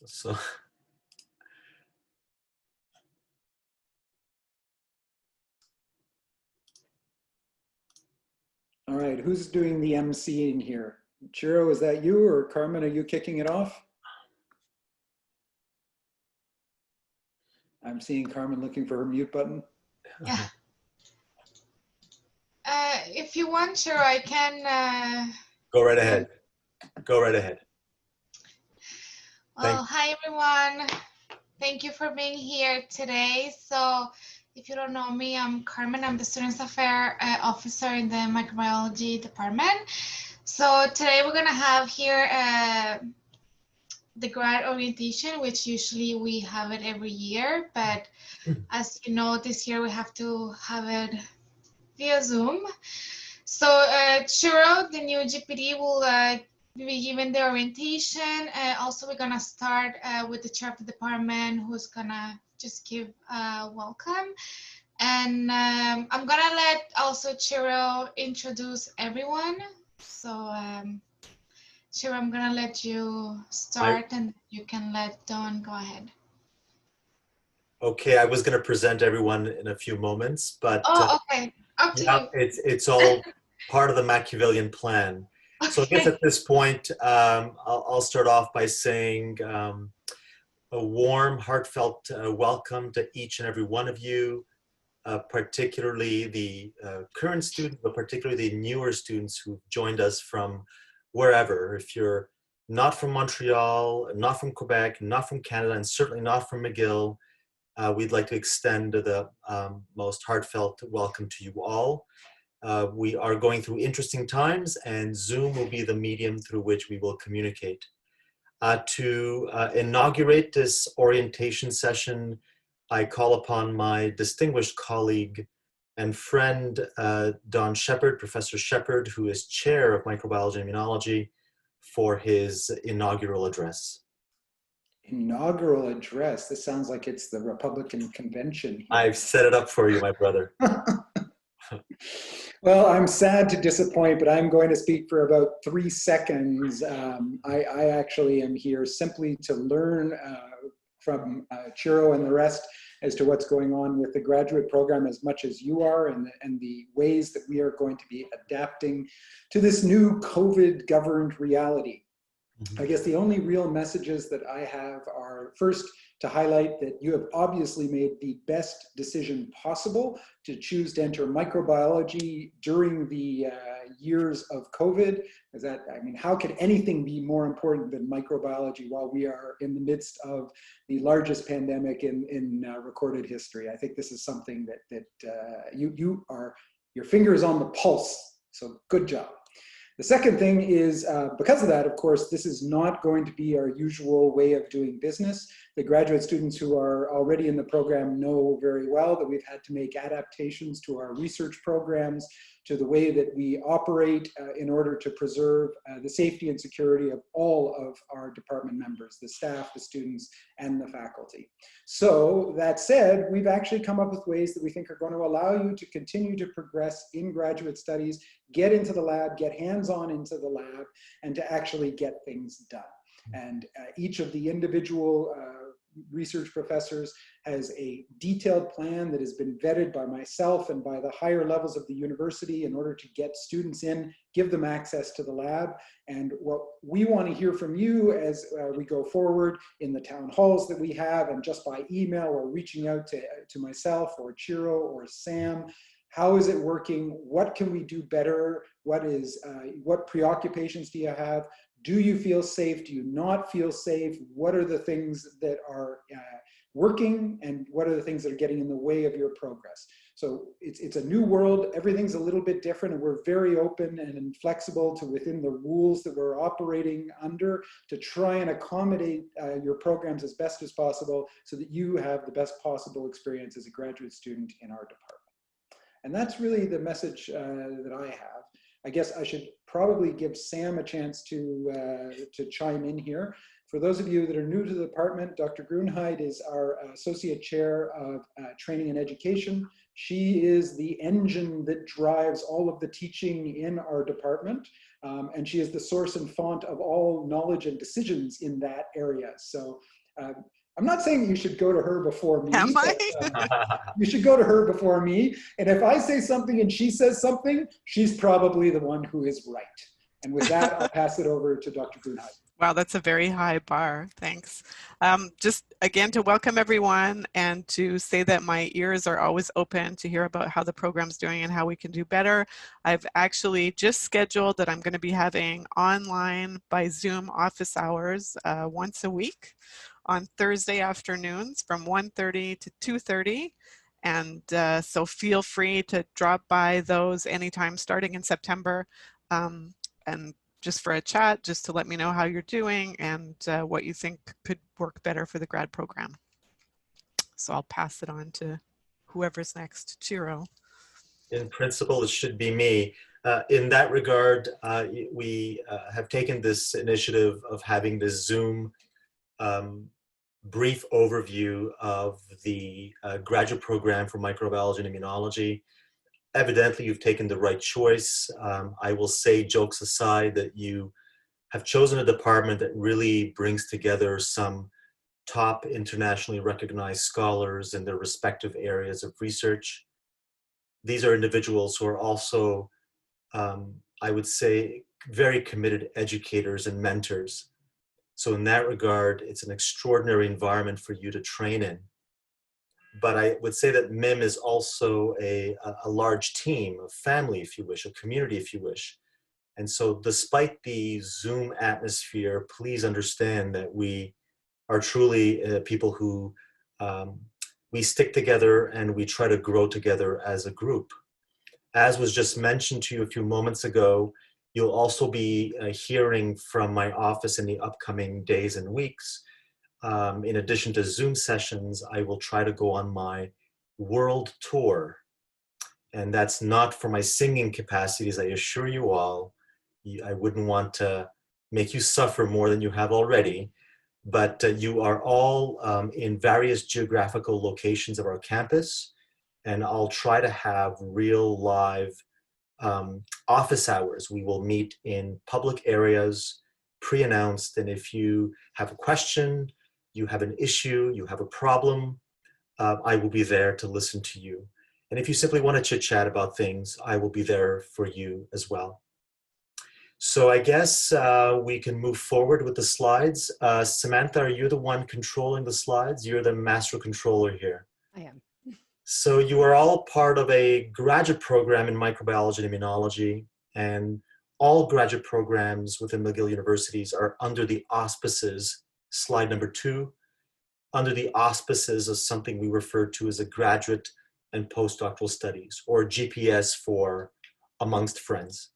So All right, who's doing the emceeing here? Chiro, is that you, or Carmen, are you kicking it off? I'm seeing Carmen looking for her mute button. Yeah. If you want, sure, I can. go right ahead. Go right ahead. Well, hi everyone. Thank you for being here today. So, if you don't know me, I'm Carmen. I'm the Students Affairs Officer in the Microbiology Department. So today we're gonna have here the grad orientation, which usually we have it every year, but as you know, this year we have to have it via Zoom. So Chiro, the new GPD, will be given the orientation. Also, we're gonna start with the chair of the department, who's gonna just give welcome. And I'm gonna let also Chiro introduce everyone. So Chiro, I'm gonna let you start, and you can let Dawn go ahead. Okay, I was going to present everyone in a few moments, but Okay. Up to yeah, you. it's all part of the Machiavellian plan. So I guess at this point, I'll start off by saying a warm, heartfelt welcome to each and every one of you, particularly the current students, but particularly the newer students who've joined us from wherever. If you're not from Montreal, not from Quebec, not from Canada, and certainly not from McGill, we'd like to extend the most heartfelt welcome to you all. We are going through interesting times, and Zoom will be the medium through which we will communicate. To inaugurate this orientation session, I call upon my distinguished colleague and friend, Don Shepard, Professor Shepard, who is chair of microbiology and immunology, for his inaugural address. Inaugural address. This sounds like it's the Republican convention here. I've set it up for you, my brother. Well, I'm sad to disappoint, but I'm going to speak for about 3 seconds. I actually am here simply to learn from Chiro and the rest as to what's going on with the graduate program as much as you are, and the ways that we are going to be adapting to this new COVID-governed reality. I guess the only real messages that I have are, first, to highlight that you have obviously made the best decision possible to choose to enter microbiology during the years of COVID. How could anything be more important than microbiology while we are in the midst of the largest pandemic in recorded history? I think this is something that your finger is on the pulse, so good job. The second thing is, because of that, of course, this is not going to be our usual way of doing business. The graduate students who are already in the program know very well that we've had to make adaptations to our research programs, to the way that we operate in order to preserve the safety and security of all of our department members, the staff, the students, and the faculty. So that said, we've actually come up with ways that we think are going to allow you to continue to progress in graduate studies, get into the lab, get hands-on into the lab, and to actually get things done. And each of the individual research professors has a detailed plan that has been vetted by myself and by the higher levels of the university in order to get students in, give them access to the lab. And what we want to hear from you as we go forward in the town halls that we have, and just by email or reaching out to myself or Chiro or Sam, how is it working? What can we do better? What preoccupations do you have? Do you feel safe? Do you not feel safe? What are the things that are working, and what are the things that are getting in the way of your progress? So it's a new world. Everything's a little bit different, and we're very open and flexible to within the rules that we're operating under to try and accommodate your programs as best as possible so that you have the best possible experience as a graduate student in our department. And that's really the message that I have. I guess I should probably give Sam a chance to chime in here. For those of you that are new to the department, Dr. Grunheid is our Associate Chair of Training and Education. She is the engine that drives all of the teaching in our department. And she is the source and font of all knowledge and decisions in that area. So I'm not saying you should go to her before me, Am I? but you should go to her before me. And if I say something and she says something, she's probably the one who is right. And with that, I'll pass it over to Dr. Brunheit. Wow, that's a very high bar. Thanks. Just again to welcome everyone and to say that my ears are always open to hear about how the program's doing and how we can do better. I've actually just scheduled that I'm going to be having online by Zoom office hours once a week on Thursday afternoons from 1:30 to 2:30. And so feel free to drop by those anytime starting in September. And just for a chat, just to let me know how you're doing and what you think could work better for the grad program. So I'll pass it on to whoever's next. Chiro. In principle, it should be me. In that regard, we have taken this initiative of having this Zoom brief overview of the graduate program for microbiology and immunology. Evidently, you've taken the right choice. I will say, jokes aside, that you have chosen a department that really brings together some top internationally recognized scholars in their respective areas of research. These are individuals who are also, I would say, very committed educators and mentors. So in that regard, it's an extraordinary environment for you to train in. But I would say that MIMM is also a large team, a family, if you wish, a community, if you wish. And so despite the Zoom atmosphere, please understand that we are truly people who, we stick together and we try to grow together as a group. As was just mentioned to you a few moments ago, you'll also be hearing from my office in the upcoming days and weeks. In addition to Zoom sessions, I will try to go on my world tour. And that's not for my singing capacities, I assure you all. I wouldn't want to make you suffer more than you have already, but you are all in various geographical locations of our campus, and I'll try to have real live office hours. We will meet in public areas, pre-announced, and if you have a question, you have an issue, you have a problem, I will be there to listen to you. And if you simply want to chit chat about things, I will be there for you as well. So I guess we can move forward with the slides. Samantha, are you the one controlling the slides? You're the master controller here. I am. So you are all part of a graduate program in microbiology and immunology, and all graduate programs within McGill universities are under the auspices, slide number 2, under the auspices of something we refer to as a graduate and postdoctoral studies, or GPS for amongst friends.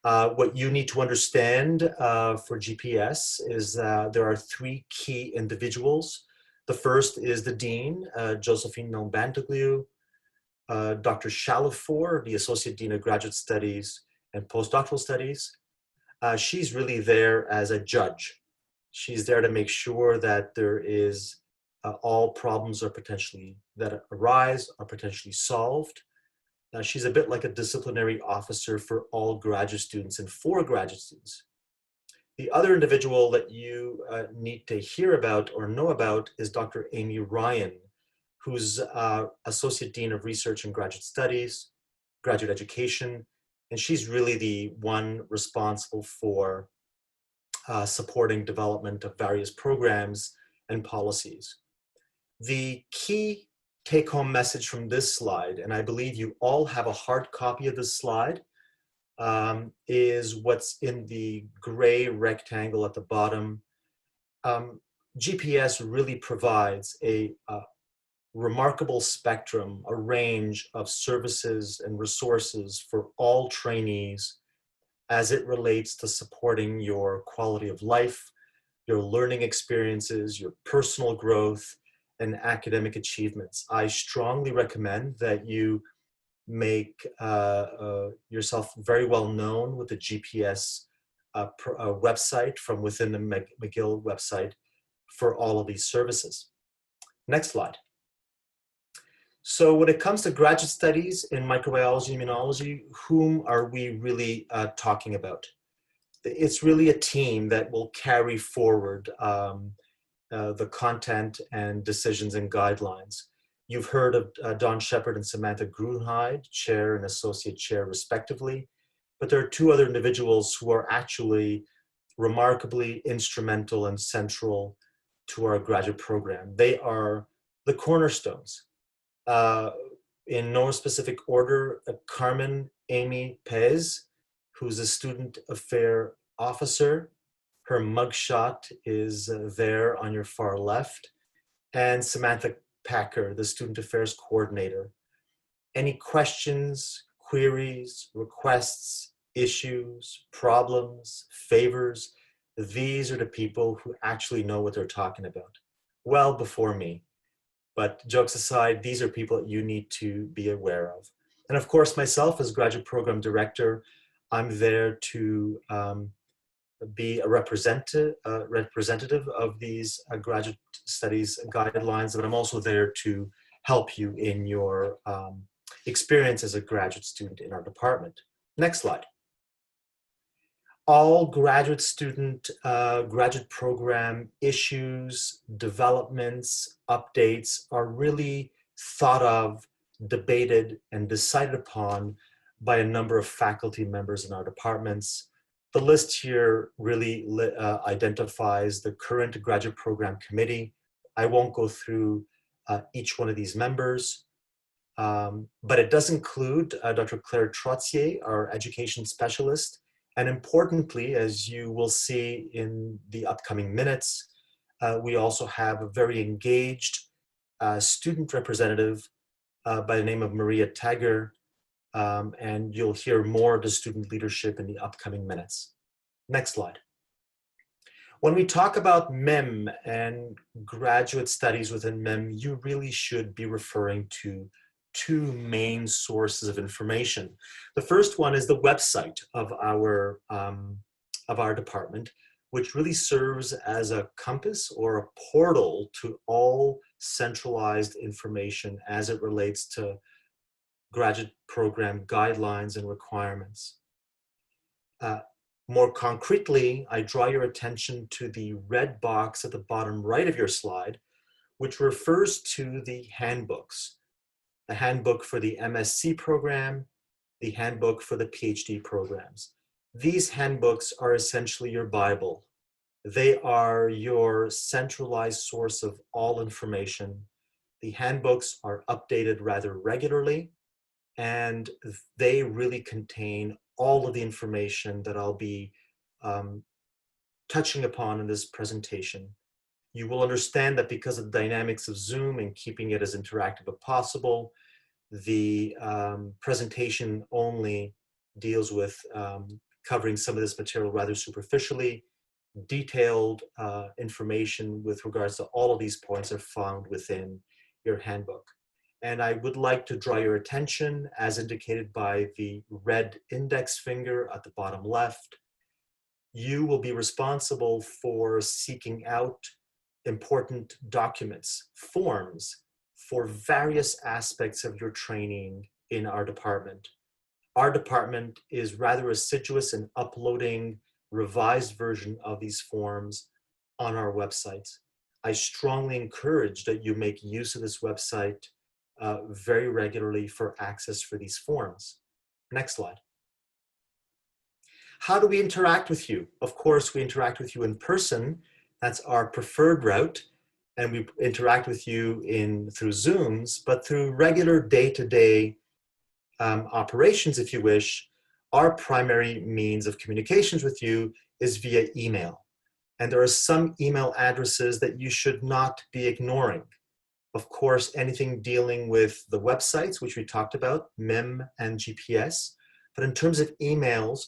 What you need to understand for GPS is there are 3 key individuals. The first is the Dean, Josephine Nombantoglou, Dr. Chalifour, the Associate Dean of Graduate Studies and Postdoctoral Studies. She's really there as a judge. She's there to make sure that there is all problems are potentially that arise are potentially solved. She's a bit like a disciplinary officer for all graduate students and for graduate students. The other individual that you need to hear about or know about is Dr. Amy Ryan, who's Associate Dean of Research and Graduate Studies, Graduate Education, and she's really the one responsible for supporting development of various programs and policies. The key take-home message from this slide, and I believe you all have a hard copy of this slide, is what's in the gray rectangle at the bottom. GPS really provides a remarkable spectrum, a range of services and resources for all trainees as it relates to supporting your quality of life, your learning experiences, your personal growth, and academic achievements. I strongly recommend that you make yourself very well known with the GPS website from within the McGill website for all of these services. Next slide. So when it comes to graduate studies in microbiology and immunology, whom are we really talking about? It's really a team that will carry forward the content and decisions and guidelines. You've heard of Don Shepard and Samantha Grunheid, chair and associate chair respectively, but there are two other individuals who are actually remarkably instrumental and central to our graduate program. They are the cornerstones. In no specific order, Carmen Amy Pez, who's a student affair officer. Her mugshot is there on your far left. And Samantha Packer, the student affairs coordinator. Any questions, queries, requests, issues, problems, favors, these are the people who actually know what they're talking about, well before me. But jokes aside, these are people that you need to be aware of. And of course, myself as graduate program director, I'm there to be a representative of these graduate studies guidelines, but I'm also there to help you in your experience as a graduate student in our department. Next slide. All graduate student, graduate program issues, developments, updates are really thought of, debated, and decided upon by a number of faculty members in our departments. The list here really identifies the current graduate program committee. I won't go through each one of these members, but it does include Dr. Claire Trottier, our education specialist. And importantly, as you will see in the upcoming minutes, we also have a very engaged student representative by the name of Maria Tagger, and you'll hear more of the student leadership in the upcoming minutes. Next slide. When we talk about MIMM and graduate studies within MIMM, you really should be referring to two main sources of information. The first one is the website of our department, which really serves as a compass or a portal to all centralized information as it relates to graduate program guidelines and requirements. More concretely, I draw your attention to the red box at the bottom right of your slide, which refers to the handbooks. The handbook for the MSc program, the handbook for the PhD programs. These handbooks are essentially your Bible. They are your centralized source of all information. The handbooks are updated rather regularly, and they really contain all of the information that I'll be touching upon in this presentation. You will understand that because of the dynamics of Zoom and keeping it as interactive as possible, the presentation only deals with covering some of this material rather superficially. Detailed information with regards to all of these points are found within your handbook. And I would like to draw your attention, as indicated by the red index finger at the bottom left. You will be responsible for seeking out important documents, forms, for various aspects of your training in our department. Our department is rather assiduous in uploading revised version of these forms on our website. I strongly encourage that you make use of this website very regularly for access for these forms. Next slide. How do we interact with you? Of course, we interact with you in person. That's our preferred route. And we interact with you through Zooms, but through regular day-to-day operations, if you wish, our primary means of communications with you is via email. And there are some email addresses that you should not be ignoring. Of course, anything dealing with the websites, which we talked about, MIMM and GPS. But in terms of emails,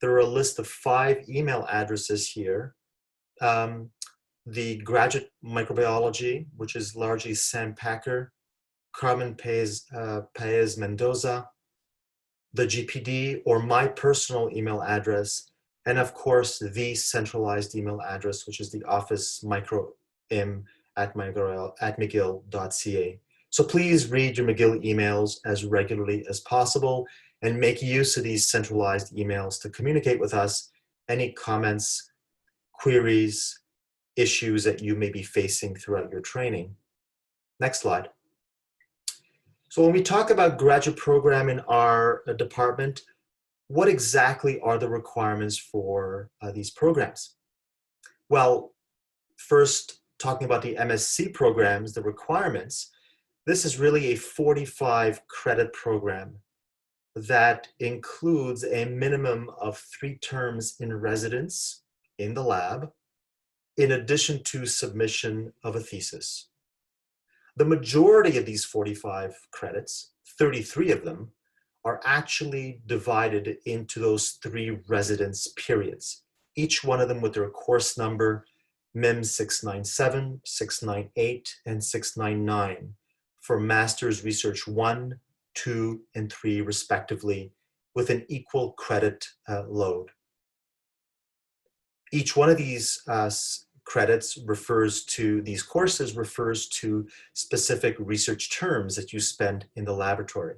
there are a list of 5 email addresses here. The graduate microbiology, which is largely Sam Packer, Carmen Paez Mendoza, the GPD, or my personal email address, and of course, the centralized email address, which is the office microim at mcgill.ca. So please read your McGill emails as regularly as possible and make use of these centralized emails to communicate with us any comments, queries, issues that you may be facing throughout your training. Next slide. So when we talk about graduate program in our department, what exactly are the requirements for these programs? Well, first, talking about the MSc programs, the requirements, this is really a 45 credit program that includes a minimum of 3 terms in residence in the lab, in addition to submission of a thesis. The majority of these 45 credits, 33 of them, are actually divided into those 3 residence periods, each one of them with their course number, MIMM 697, 698, and 699 for Master's Research 1, 2, and 3 respectively, with an equal credit load. Each one of these credits these courses refers to specific research terms that you spend in the laboratory.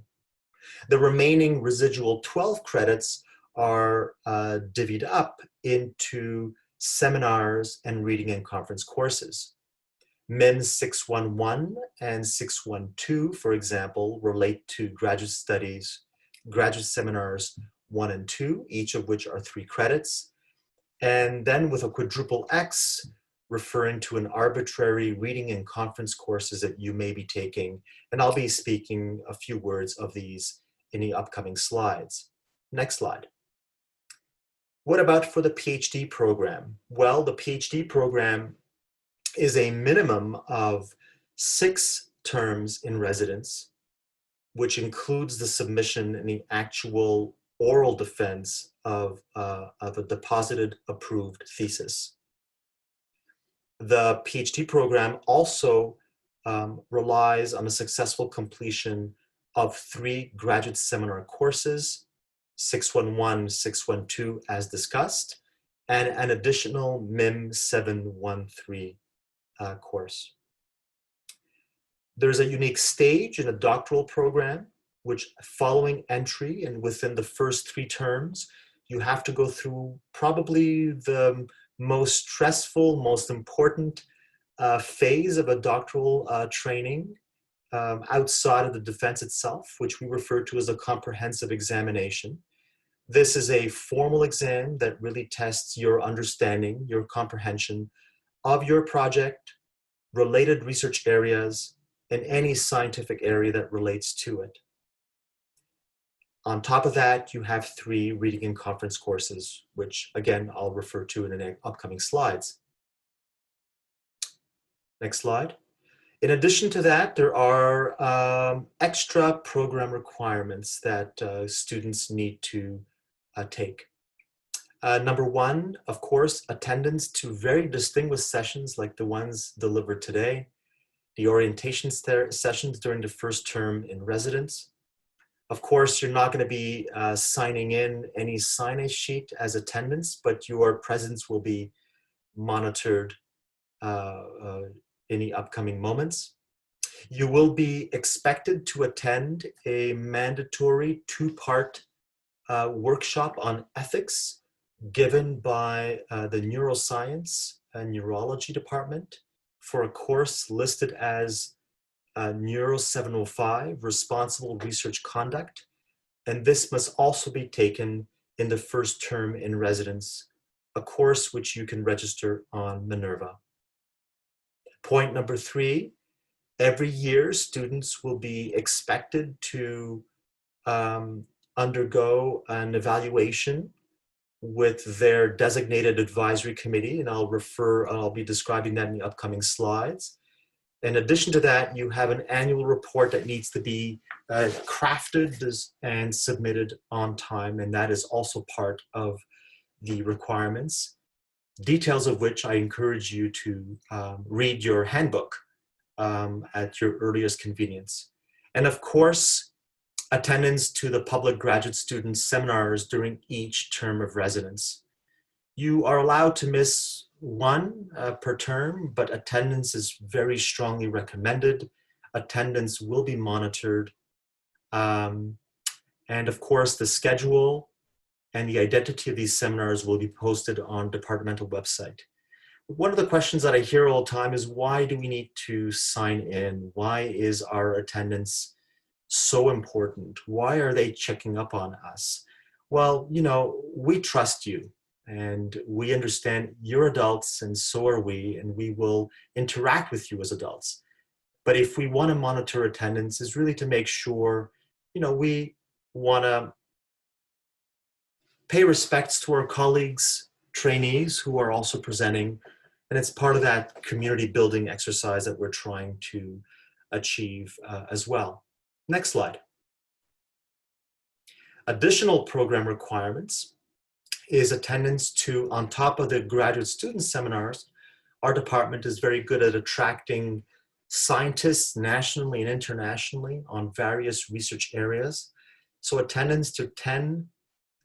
The remaining residual 12 credits are divvied up into seminars and reading and conference courses. MIMM 611 and 612, for example, relate to graduate studies, graduate seminars 1 and 2, each of which are 3 credits. And then with a quadruple X, referring to an arbitrary reading and conference courses that you may be taking. And I'll be speaking a few words of these in the upcoming slides. Next slide. What about for the PhD program? Well, the PhD program is a minimum of 6 terms in residence, which includes the submission and the actual oral defense of a deposited approved thesis. The PhD program also relies on the successful completion of 3 graduate seminar courses, 611, 612 as discussed, and an additional MIMM 713 course. There's a unique stage in a doctoral program, which following entry and within the first 3 terms, you have to go through probably the most stressful, most important phase of a doctoral training outside of the defense itself, which we refer to as a comprehensive examination. This is a formal exam that really tests your understanding, your comprehension of your project, related research areas, and any scientific area that relates to it. On top of that, you have 3 reading and conference courses, which again, I'll refer to in the upcoming slides. Next slide. In addition to that, there are extra program requirements that students need to take. Number 1, of course, attendance to very distinguished sessions like the ones delivered today, the orientation sessions during the first term in residence. Of course, you're not going to be signing in any signage sheet as attendance, but your presence will be monitored in the upcoming moments. You will be expected to attend a mandatory 2-part workshop on ethics given by the neuroscience and neurology department for a course listed as Neuro 705, Responsible Research Conduct. And this must also be taken in the first term in residence, a course which you can register on Minerva. Point number 3, every year students will be expected to undergo an evaluation with their designated advisory committee, and I'll be describing that in the upcoming slides. In addition to that, you have an annual report that needs to be crafted and submitted on time, and that is also part of the requirements, details of which I encourage you to read your handbook at your earliest convenience. And of course, attendance to the public graduate student seminars during each term of residence. You are allowed to miss 1 per term, but attendance is very strongly recommended. attendance will be monitored. And of course, the schedule and the identity of these seminars will be posted on departmental website. One of the questions that I hear all the time is, why do we need to sign in? Why is our attendance so important? Why are they checking up on us? Well, you know, we trust you and we understand you're adults and so are we, and we will interact with you as adults. But if we want to monitor attendance, is really to make sure, you know, we want to pay respects to our colleagues, trainees who are also presenting, and it's part of that community building exercise that we're trying to achieve as well. Next slide. Additional program requirements is attendance to, on top of the graduate student seminars, our department is very good at attracting scientists nationally and internationally on various research areas. So attendance to 10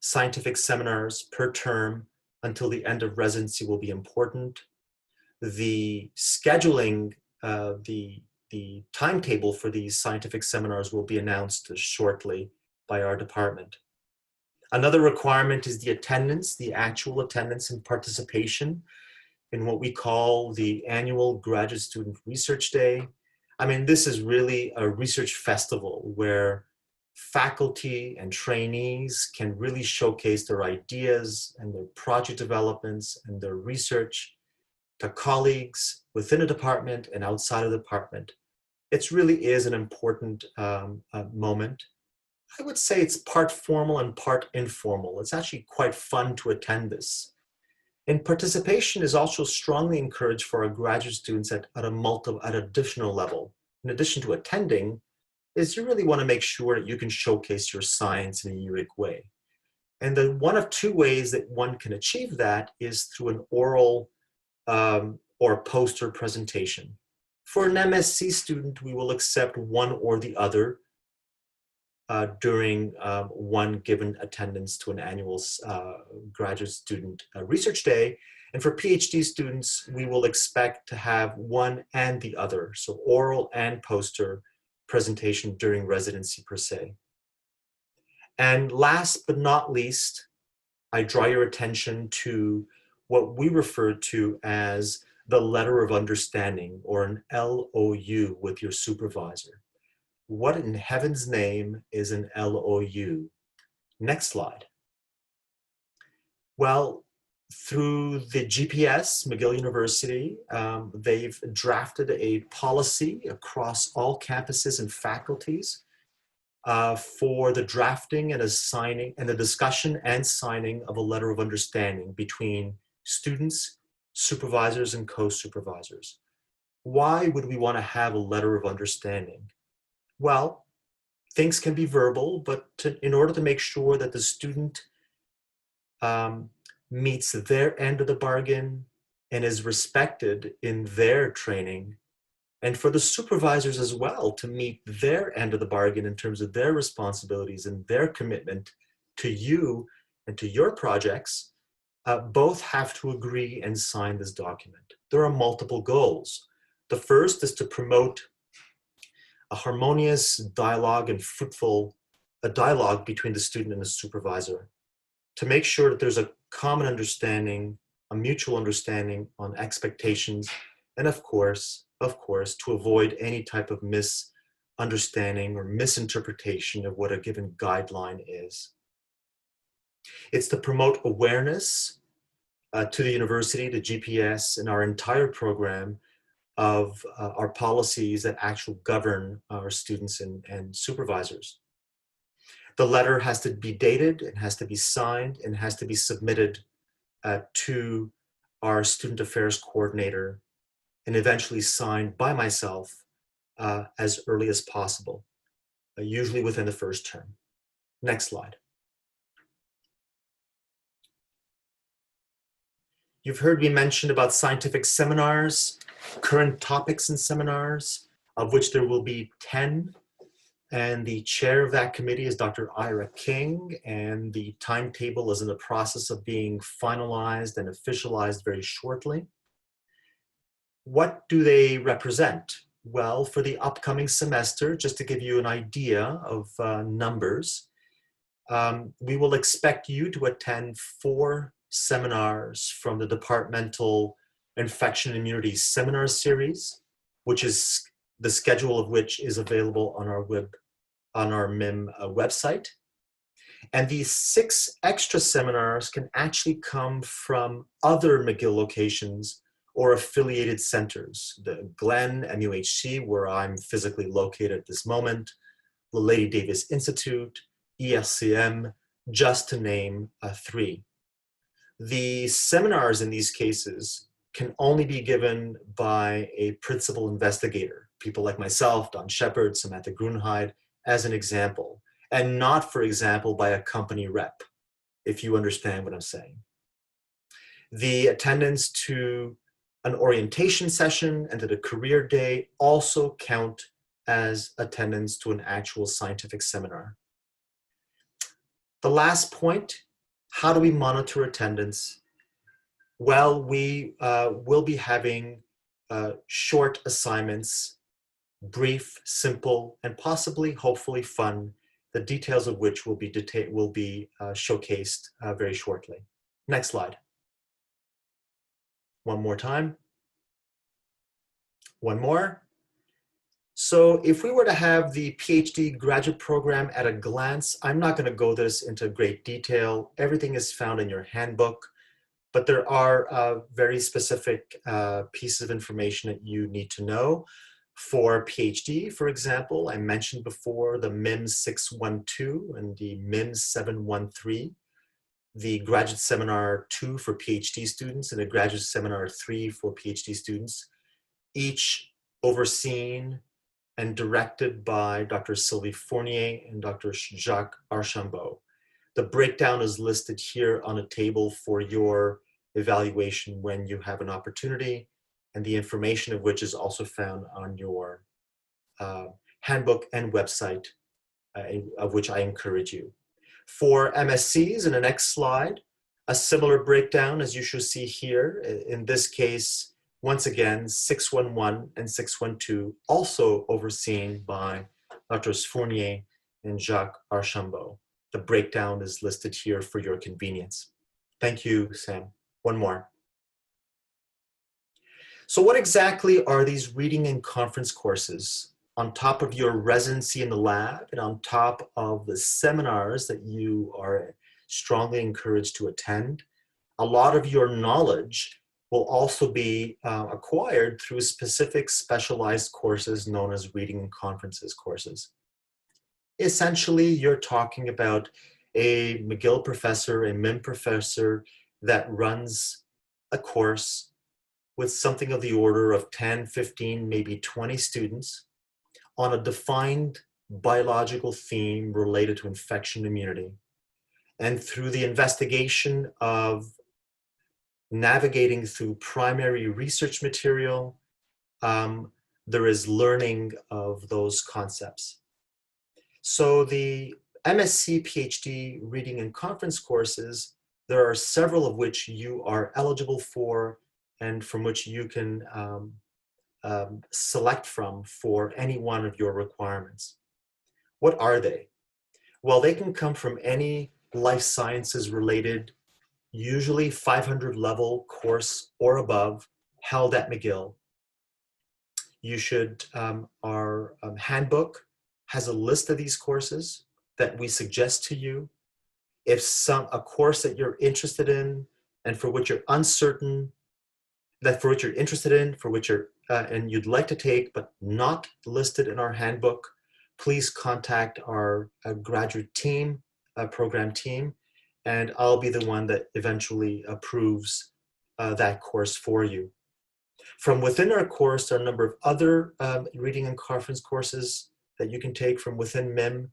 scientific seminars per term until the end of residency will be important. The scheduling, the timetable for these scientific seminars will be announced shortly by our department. Another requirement is the attendance, the actual attendance and participation in what we call the annual Graduate Student Research Day. I mean, this is really a research festival where faculty and trainees can really showcase their ideas and their project developments and their research to colleagues within a department and outside of the department. It really is an important moment. I would say it's part formal and part informal. It's actually quite fun to attend this. And participation is also strongly encouraged for our graduate students at additional level. In addition to attending, is you really want to make sure that you can showcase your science in a unique way. And the one of two ways that one can achieve that is through an oral or poster presentation. For an MSc student, we will accept one or the other during one given attendance to an annual graduate student research day. And for PhD students, we will expect to have one and the other, so oral and poster presentation during residency per se. And last but not least, I draw your attention to what we refer to as the letter of understanding, or an LOU with your supervisor. What in heaven's name is an LOU? Next slide. Well, through the GPS, McGill University, they've drafted a policy across all campuses and faculties for the drafting and assigning and the discussion and signing of a letter of understanding between students, supervisors, and co-supervisors. Why would we want to have a letter of understanding? Well, things can be verbal, but in order to make sure that the student meets their end of the bargain and is respected in their training, and for the supervisors as well to meet their end of the bargain in terms of their responsibilities and their commitment to you and to your projects, both have to agree and sign this document. There are multiple goals. The first is to promote a harmonious dialogue and fruitful dialogue between the student and the supervisor, to make sure that there's a common understanding, a mutual understanding on expectations, and of course, to avoid any type of misunderstanding or misinterpretation of what a given guideline is. It's to promote awareness to the university, the GPS, and our entire program of our policies that actually govern our students and supervisors. The letter has to be dated, it has to be signed, and has to be submitted to our student affairs coordinator and eventually signed by myself as early as possible, usually within the first term. Next slide. You've heard me mention about scientific seminars, current topics in seminars, of which there will be 10. And the chair of that committee is Dr. Ira King, and the timetable is in the process of being finalized and officialized very shortly. What do they represent? well, for the upcoming semester, just to give you an idea of numbers, we will expect you to attend 4 seminars from the Departmental Infection Immunity Seminar Series, which is the schedule of which is available on our MIMM website. And these 6 extra seminars can actually come from other McGill locations or affiliated centers. The Glenn, MUHC, where I'm physically located at this moment, the Lady Davis Institute, ESCM, just to name 3. The seminars in these cases can only be given by a principal investigator, people like myself, Don Shepard, Samantha Grunheid, as an example, and not, for example, by a company rep, if you understand what I'm saying. The attendance to an orientation session and to the career day also count as attendance to an actual scientific seminar. The last point, how do we monitor attendance? Well, we will be having short assignments, brief, simple, and possibly, hopefully fun, the details of which will be showcased very shortly. Next slide. One more time. One more. So if we were to have the PhD graduate program at a glance, I'm not going to go into great detail. Everything is found in your handbook, but there are very specific pieces of information that you need to know. For PhD, for example, I mentioned before the MIMM 612 and the MIMM 713, the Graduate Seminar 2 for PhD students and the Graduate Seminar 3 for PhD students, each overseen and directed by Dr. Sylvie Fournier and Dr. Jacques Archambault. The breakdown is listed here on a table for your evaluation when you have an opportunity, and the information of which is also found on your handbook and website, of which I encourage you. For MSCs, in the next slide, a similar breakdown as you should see here. In this case, once again, 611 and 612, also overseen by Drs. Fournier and Jacques Archambault. The breakdown is listed here for your convenience. Thank you, Sam. One more. So what exactly are these reading and conference courses on top of your residency in the lab and on top of the seminars that you are strongly encouraged to attend? A lot of your knowledge will also be acquired through specific specialized courses known as reading and conferences courses. Essentially, you're talking about a McGill professor, a MIMM professor that runs a course with something of the order of 10, 15, maybe 20 students on a defined biological theme related to infection immunity. And through the investigation of navigating through primary research material, there is learning of those concepts. So the MSc PhD reading and conference courses, there are several of which you are eligible for and from which you can select from for any one of your requirements. What are they? Well, they can come from any life sciences related, usually 500 level course or above, held at McGill. You should, our handbook has a list of these courses that we suggest to you. If a course that you're interested in and for which you're uncertain, for which you're and you'd like to take but not listed in our handbook, please contact our graduate team, program team, and I'll be the one that eventually approves that course for you. From within our course, there are a number of other reading and conference courses that you can take from within MIMM.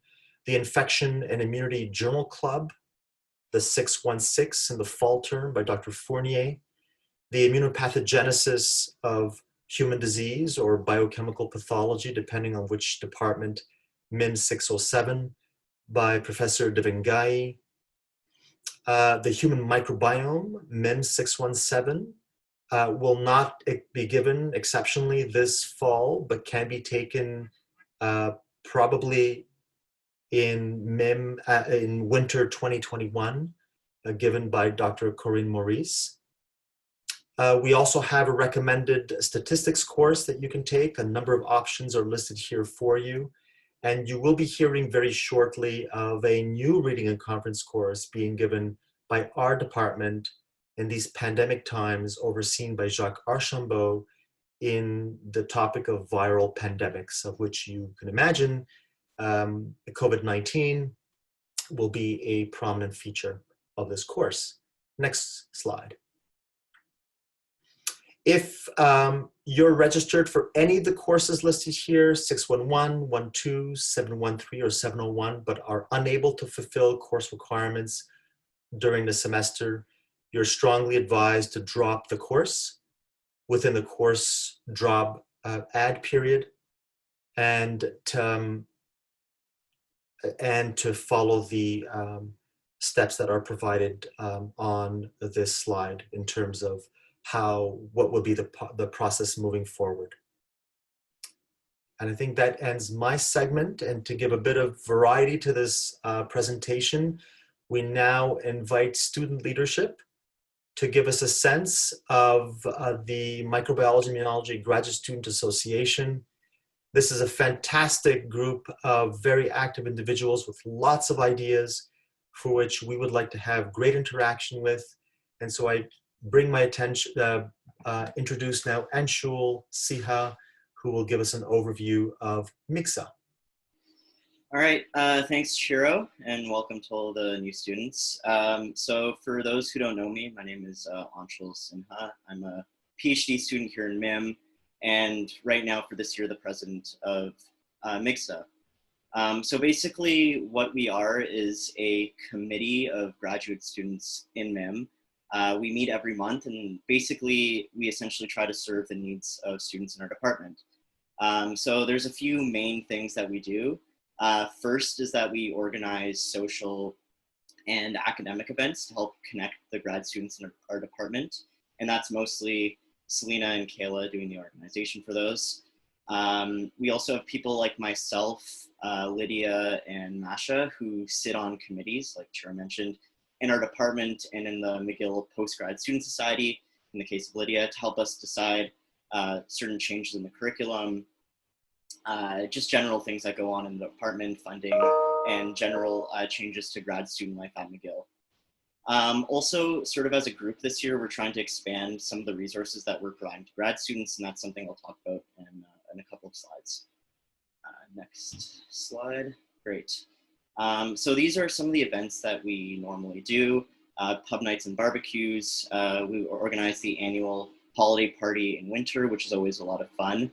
The Infection and Immunity Journal Club, the 616 in the fall term by Dr. Fournier, the Immunopathogenesis of Human Disease or Biochemical Pathology, depending on which department, MIMM 607 by Professor Devangai, the Human Microbiome, MIMM 617 will not be given exceptionally this fall, but can be taken probably in MIMM in winter 2021, given by Dr. Corinne Maurice. We also have a recommended statistics course that you can take. A number of options are listed here for you. And you will be hearing very shortly of a new reading and conference course being given by our department in these pandemic times, overseen by Jacques Archambault, in the topic of viral pandemics, of which you can imagine COVID-19 will be a prominent feature of this course. Next slide. If you're registered for any of the courses listed here, 611, 12, 713, or 701, but are unable to fulfill course requirements during the semester, you're strongly advised to drop the course within the course drop add period and to follow the steps that are provided on this slide in terms of what will be the process moving forward. And I think that ends my segment. And to give a bit of variety to this presentation, we now invite student leadership to give us a sense of the Microbiology Immunology Graduate Student Association. This is a fantastic group of very active individuals with lots of ideas for which we would like to have great interaction with. And so I bring my attention, introduce now Anshul Siha, who will give us an overview of MIGSA. All right, thanks Shiro, and welcome to all the new students. So for those who don't know me, my name is Anshul Sinha. I'm a PhD student here in MIMM, and right now for this year, the president of MIGSA. So basically what we are is a committee of graduate students in MIMM. We meet every month, and basically we essentially try to serve the needs of students in our department. So there's a few main things that we do. First is that we organize social and academic events to help connect the grad students in our department. And that's mostly Selena and Kayla doing the organization for those. We also have people like myself, Lydia and Masha, who sit on committees, like Chira mentioned, in our department and in the McGill Postgrad Student Society, in the case of Lydia, to help us decide certain changes in the curriculum, just general things that go on in the department, funding, and general changes to grad student life at McGill. Also, sort of as a group this year, we're trying to expand some of the resources that we're providing to grad students, and that's something I'll talk about in a couple of slides. Next slide, great. So these are some of the events that we normally do. Pub nights and barbecues. We organize the annual holiday party in winter, which is always a lot of fun.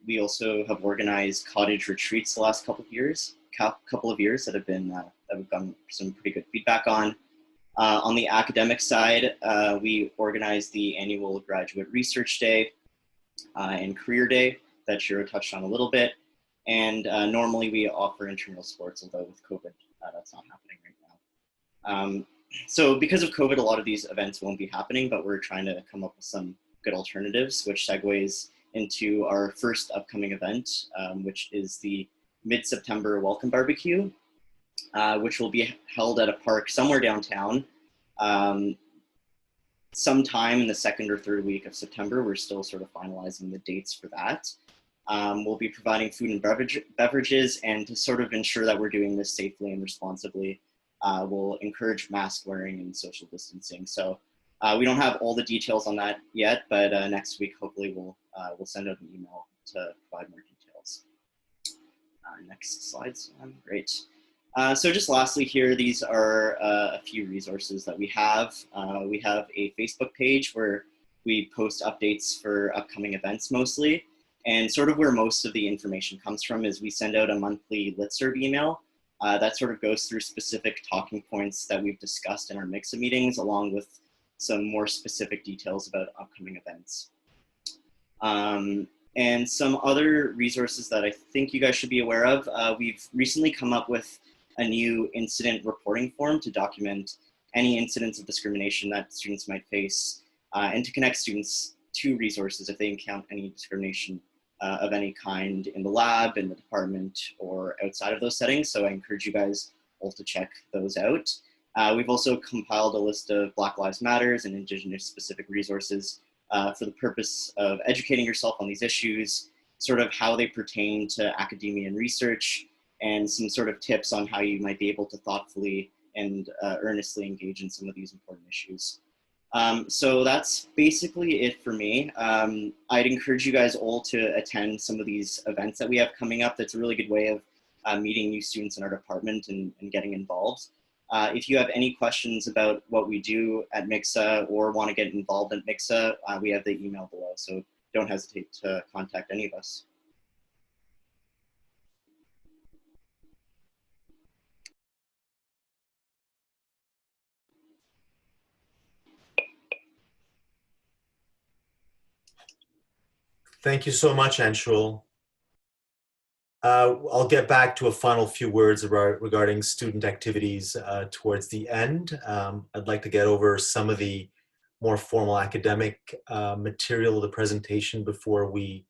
We also have organized cottage retreats the last couple of years that have been that we've gotten some pretty good feedback on. On the academic side, we organize the annual graduate research day and career day that Shiro touched on a little bit. And normally we offer intramural sports, although with COVID, that's not happening right now. So because of COVID, a lot of these events won't be happening, but we're trying to come up with some good alternatives, which segues into our first upcoming event, which is the mid-September Welcome Barbecue, which will be held at a park somewhere downtown sometime in the second or third week of September. We're still sort of finalizing the dates for that. We'll be providing food and beverages, and to sort of ensure that we're doing this safely and responsibly, we'll encourage mask wearing and social distancing. So we don't have all the details on that yet, but next week, hopefully we'll send out an email to provide more details. Next slide, Sam. Great. So just lastly here, these are a few resources that we have. We have a Facebook page where we post updates for upcoming events mostly. And sort of where most of the information comes from is we send out a monthly listserv email that sort of goes through specific talking points that we've discussed in our MIGSA meetings, along with some more specific details about upcoming events. And some other resources that I think you guys should be aware of. We've recently come up with a new incident reporting form to document any incidents of discrimination that students might face and to connect students to resources if they encounter any discrimination of any kind in the lab, in the department, or outside of those settings. So I encourage you guys all to check those out. We've also compiled a list of Black Lives Matters and Indigenous specific resources for the purpose of educating yourself on these issues, sort of how they pertain to academia and research, and some sort of tips on how you might be able to thoughtfully and earnestly engage in some of these important issues. So that's basically it for me. I'd encourage you guys all to attend some of these events that we have coming up. That's a really good way of meeting new students in our department and getting involved. If you have any questions about what we do at MIXA or want to get involved at MIXA, we have the email below, so don't hesitate to contact any of us. Thank you so much, Anshul. I'll get back to a final few words regarding student activities towards the end. I'd like to get over some of the more formal academic material of the presentation before we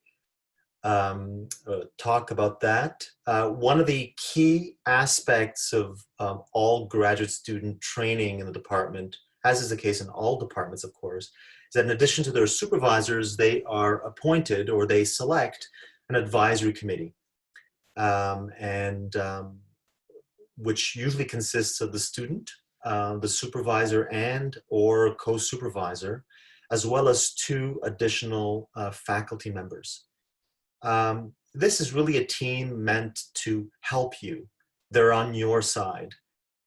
talk about that. One of the key aspects of all graduate student training in the department, as is the case in all departments, of course, is that in addition to their supervisors, they are appointed or they select an advisory committee. Which usually consists of the student, the supervisor and or co-supervisor, as well as 2 additional faculty members. This is really a team meant to help you. They're on your side.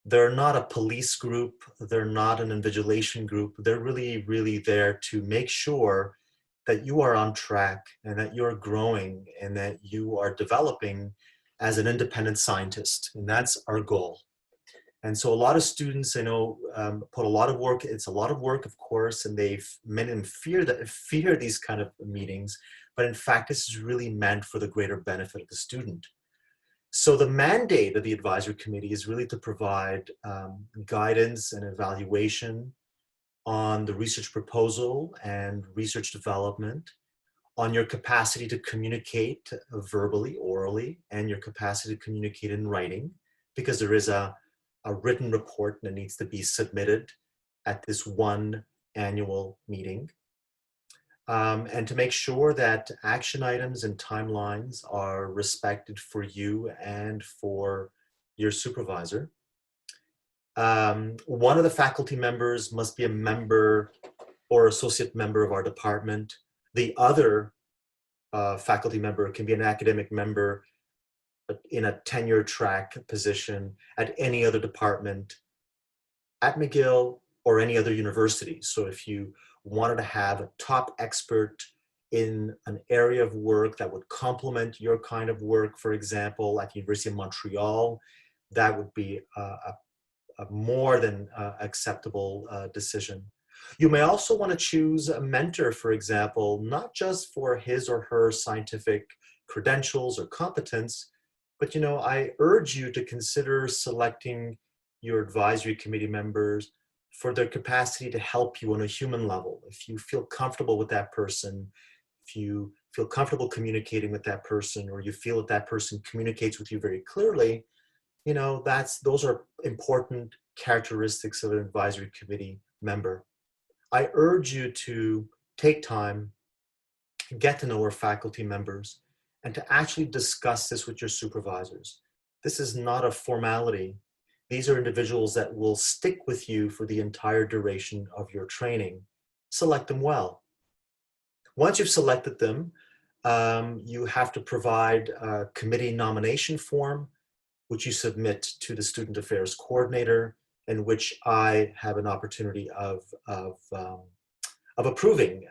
They're not a police group. They're not an invigilation group. They're really, really there to make sure that you are on track and that you're growing and that you are developing as an independent scientist. And that's our goal. And so a lot of students, I know, put a lot of work, it's a lot of work, of course, and many of them fear these kind of meetings, but in fact, this is really meant for the greater benefit of the student. So the mandate of the advisory committee is really to provide guidance and evaluation on the research proposal and research development, on your capacity to communicate verbally, orally, and your capacity to communicate in writing, because there is a written report that needs to be submitted at this one annual meeting. And to make sure that action items and timelines are respected for you and for your supervisor. One of the faculty members must be a member or associate member of our department. The other faculty member can be an academic member in a tenure track position at any other department at McGill or any other university. So if you wanted to have a top expert in an area of work that would complement your kind of work, for example, at the University of Montreal, that would be a more than acceptable decision. You may also want to choose a mentor, for example, not just for his or her scientific credentials or competence, but I urge you to consider selecting your advisory committee members for their capacity to help you on a human level. If you feel comfortable with that person, if you feel comfortable communicating with that person, or you feel that that person communicates with you very clearly, those are important characteristics of an advisory committee member. I urge you to take time, get to know our faculty members, and to actually discuss this with your supervisors. This is not a formality. These are individuals that will stick with you for the entire duration of your training. Select them well. Once you've selected them, you have to provide a committee nomination form, which you submit to the Student Affairs Coordinator, and which I have an opportunity of approving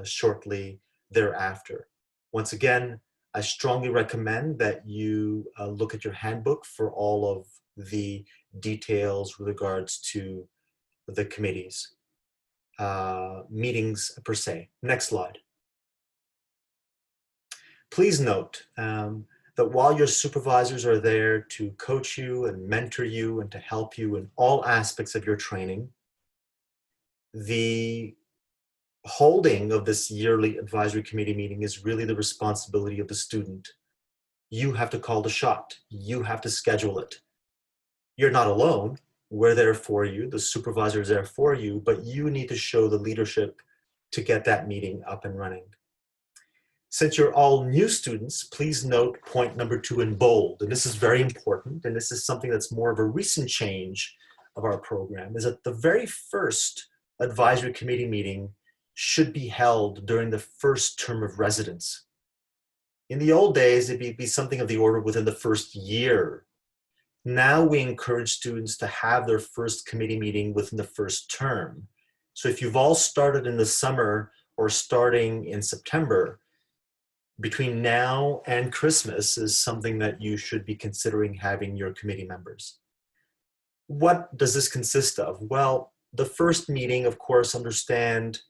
shortly thereafter. Once again, I strongly recommend that you look at your handbook for all of the details with regards to the committee's meetings per se. Next slide. Please note that while your supervisors are there to coach you and mentor you and to help you in all aspects of your training, the holding of this yearly advisory committee meeting is really the responsibility of the student. You have to call the shot. You have to schedule it. You're not alone. We're there for you. The supervisor is there for you, but you need to show the leadership to get that meeting up and running. Since you're all new students, please note point number 2 in bold. And this is very important. And this is something that's more of a recent change of our program, is that the very first advisory committee meeting should be held during the first term of residence. In the old days, it'd be something of the order within the first year. Now we encourage students to have their first committee meeting within the first term. So if you've all started in the summer or starting in September, between now and Christmas is something that you should be considering having your committee members. What does this consist of? Well, the first meeting, of course, understand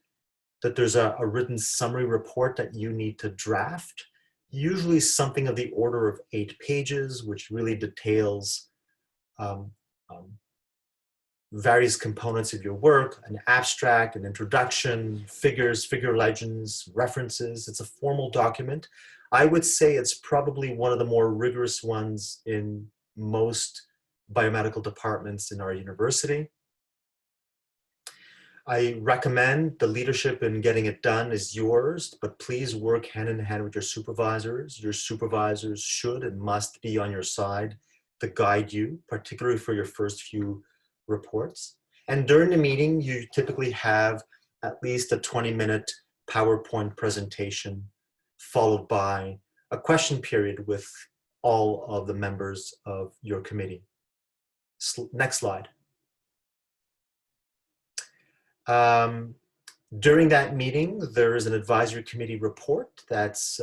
that there's a written summary report that you need to draft, usually something of the order of 8 pages, which really details various components of your work, an abstract, an introduction, figures, figure legends, references. It's a formal document. I would say it's probably one of the more rigorous ones in most biomedical departments in our university. I recommend the leadership in getting it done is yours, but please work hand in hand with your supervisors. Your supervisors should and must be on your side to guide you, particularly for your first few reports. And during the meeting, you typically have at least a 20-minute PowerPoint presentation, followed by a question period with all of the members of your committee. Next slide. During that meeting, there is an advisory committee report that's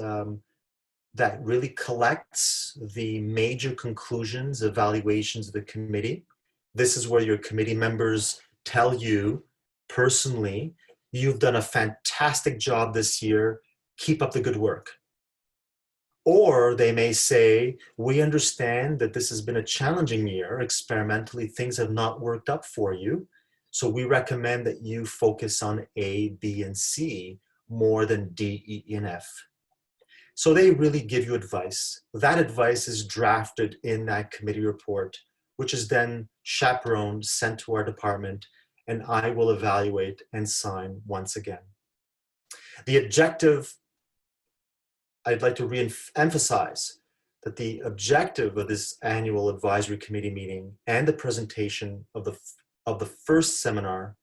that really collects the major conclusions, evaluations of the committee. This is where your committee members tell you personally, you've done a fantastic job this year, keep up the good work. Or they may say, we understand that this has been a challenging year. Experimentally, things have not worked up for you. So we recommend that you focus on A, B, and C more than D, E, and F. So they really give you advice. That advice is drafted in that committee report, which is then chaperoned, sent to our department, and I will evaluate and sign once again. The objective, I'd like to re-emphasize that the objective of this annual advisory committee meeting and the presentation of the first seminar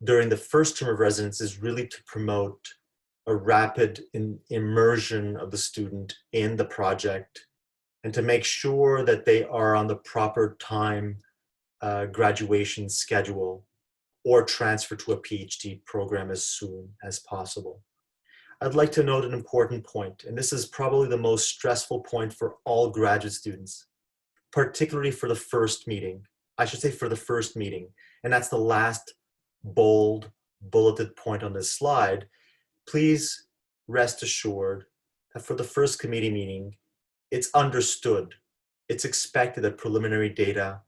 during the first term of residence is really to promote a rapid immersion of the student in the project and to make sure that they are on the proper time graduation schedule or transfer to a PhD program as soon as possible. I'd like to note an important point, and this is probably the most stressful point for all graduate students, particularly for the first meeting. I should say for the first meeting, and that's the last bold bulleted point on this slide. Please rest assured that for the first committee meeting, it's understood, it's expected that preliminary data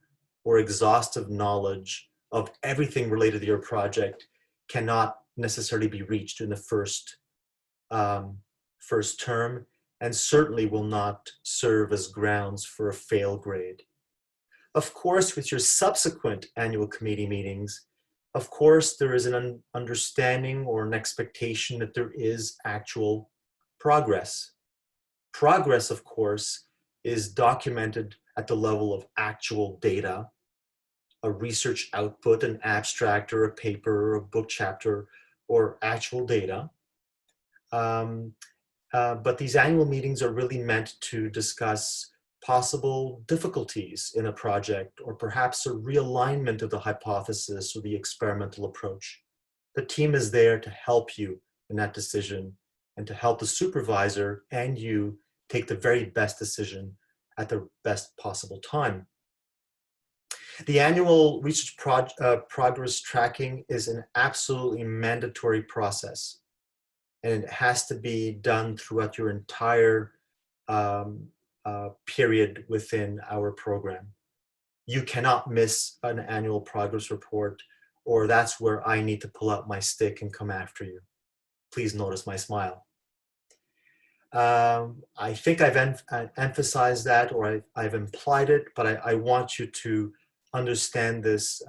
or exhaustive knowledge of everything related to your project cannot necessarily be reached in the first term, and certainly will not serve as grounds for a fail grade. Of course, with your subsequent annual committee meetings, of course, there is an understanding or an expectation that there is actual progress. Progress, of course, is documented at the level of actual data, a research output, an abstract or a paper or a book chapter, or actual data. But these annual meetings are really meant to discuss possible difficulties in a project, or perhaps a realignment of the hypothesis or the experimental approach. The team is there to help you in that decision and to help the supervisor and you take the very best decision at the best possible time. The annual research progress tracking is an absolutely mandatory process, and it has to be done throughout your entire period within our program. You cannot miss an annual progress report or that's where I need to pull out my stick and come after you. Please notice my smile. I think I've emphasized that, or I've implied it, but I want you to understand this,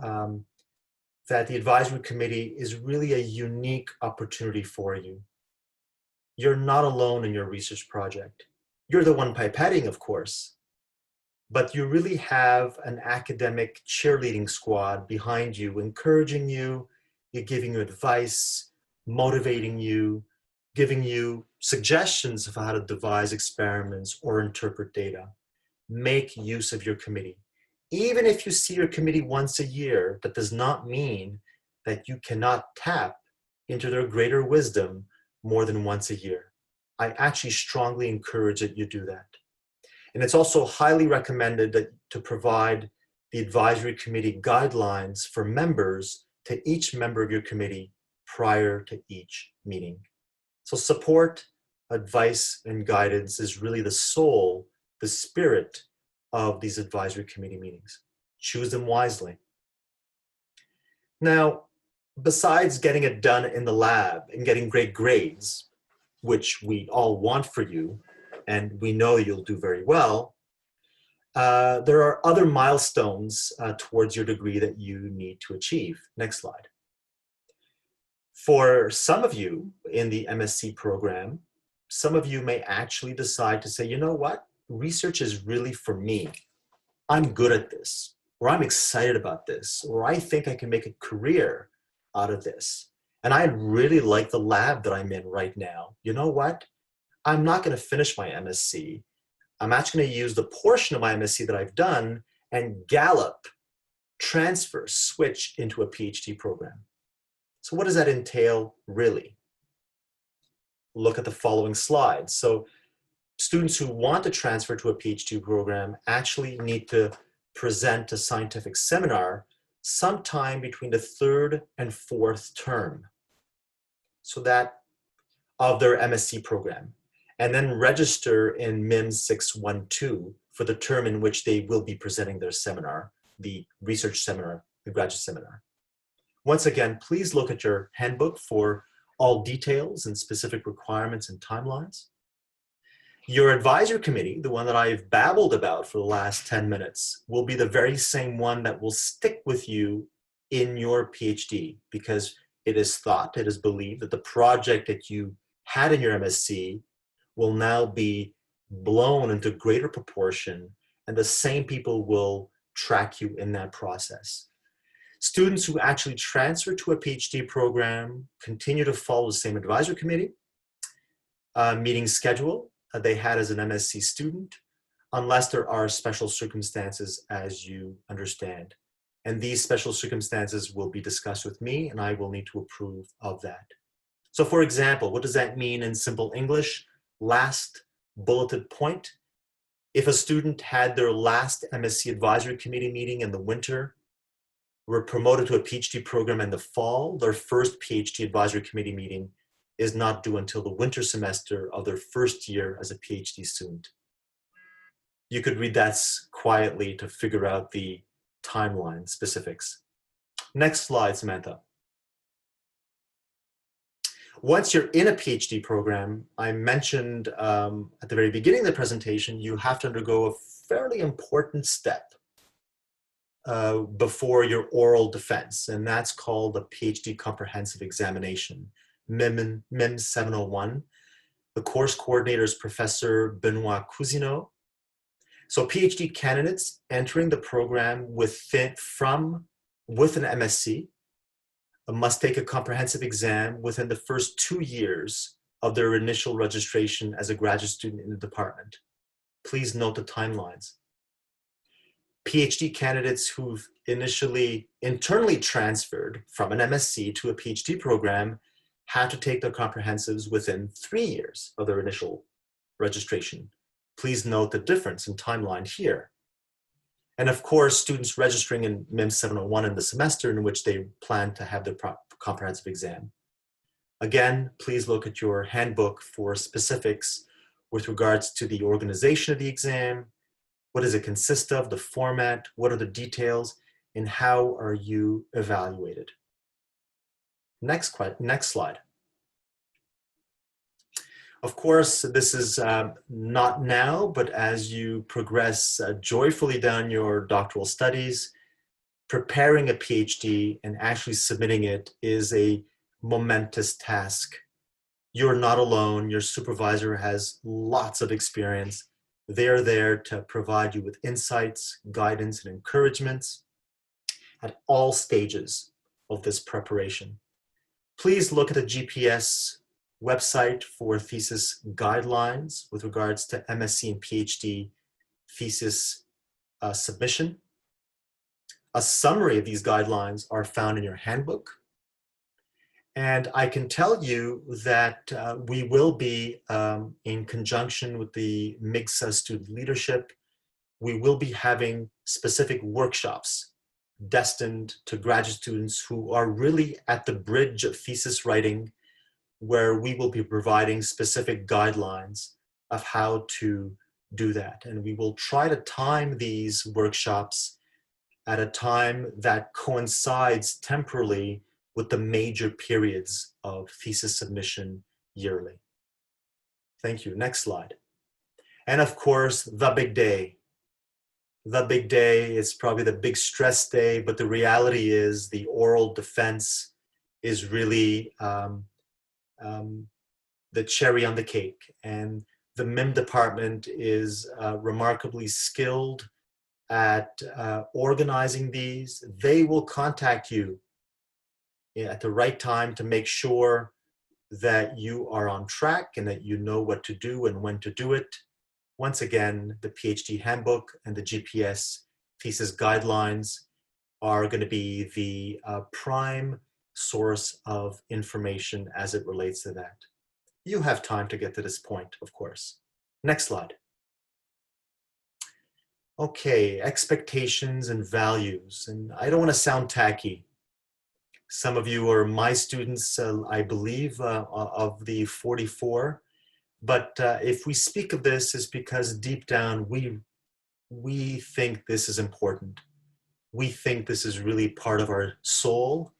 that the advisory committee is really a unique opportunity for you. You're not alone in your research project. You're the one pipetting, of course, but you really have an academic cheerleading squad behind you, encouraging you, giving you advice, motivating you, giving you suggestions of how to devise experiments or interpret data. Make use of your committee. Even if you see your committee once a year, that does not mean that you cannot tap into their greater wisdom more than once a year. I actually strongly encourage that you do that. And it's also highly recommended that to provide the advisory committee guidelines for members to each member of your committee prior to each meeting. So support, advice, and guidance is really the soul, the spirit of these advisory committee meetings. Choose them wisely. Now, besides getting it done in the lab and getting great grades, which we all want for you, and we know you'll do very well, there are other milestones towards your degree that you need to achieve. Next slide. For some of you in the MSc program, some of you may actually decide to say, you know what, research is really for me. I'm good at this, or I'm excited about this, or I think I can make a career out of this. And I really like the lab that I'm in right now. You know what? I'm not going to finish my MSc. I'm actually going to use the portion of my MSc that I've done and gallop, transfer, switch into a PhD program. So what does that entail really? Look at the following slides. So students who want to transfer to a PhD program actually need to present a scientific seminar sometime between the 3rd and 4th term. So that of their MSc program. And then register in MIMM 612 for the term in which they will be presenting their seminar, the research seminar, the graduate seminar. Once again, please look at your handbook for all details and specific requirements and timelines. Your advisory committee, the one that I've babbled about for the last 10 minutes, will be the very same one that will stick with you in your PhD, because it is thought, it is believed that the project that you had in your MSc will now be blown into greater proportion, and the same people will track you in that process. Students who actually transfer to a PhD program continue to follow the same advisory committee meeting schedule they had as an MSc student, unless there are special circumstances, as you understand. And these special circumstances will be discussed with me, and I will need to approve of that. So for example, what does that mean in simple English? Last bulleted point. If a student had their last MSc advisory committee meeting in the winter, were promoted to a PhD program in the fall, their first PhD advisory committee meeting is not due until the winter semester of their first year as a PhD student. You could read that quietly to figure out the timeline specifics. Next slide, Samantha. Once you're in a PhD program, I mentioned at the very beginning of the presentation, you have to undergo a fairly important step before your oral defense, and that's called the PhD Comprehensive Examination, MIMM 701. The course coordinator is Professor Benoit Cousineau. So PhD candidates entering the program with an MSc must take a comprehensive exam within the first 2 years of their initial registration as a graduate student in the department. Please note the timelines. PhD candidates who've internally transferred from an MSc to a PhD program have to take their comprehensives within 3 years of their initial registration. Please note the difference in timeline here. And of course, students registering in MIMM 701 in the semester in which they plan to have their comprehensive exam. Again, please look at your handbook for specifics with regards to the organization of the exam, what does it consist of, the format, what are the details, and how are you evaluated. Next slide. Of course, this is not now, but as you progress joyfully down your doctoral studies, preparing a PhD and actually submitting it is a momentous task. You're not alone. Your supervisor has lots of experience. They're there to provide you with insights, guidance, and encouragements at all stages of this preparation. Please look at the GPS website for thesis guidelines with regards to MSc and PhD thesis submission. A summary of these guidelines are found in your handbook. And I can tell you that we will be, in conjunction with the MIGSA student leadership, we will be having specific workshops destined to graduate students who are really at the bridge of thesis writing, where we will be providing specific guidelines of how to do that. And we will try to time these workshops at a time that coincides temporally with the major periods of thesis submission yearly. Thank you. Next slide. And of course, the big day. The big day is probably the big stress day, but the reality is the oral defense is really the cherry on the cake. And the MIMM department is remarkably skilled at organizing these. They will contact you at the right time to make sure that you are on track and that you know what to do and when to do it. Once again, the PhD handbook and the GPS thesis guidelines are going to be the prime source of information as it relates to that. You have time to get to this point, of course. Next slide. Okay, expectations and values. And I don't want to sound tacky. Some of you are my students, I believe, of the 44. But if we speak of this, it's because deep down we think this is important. We think this is really part of our soul.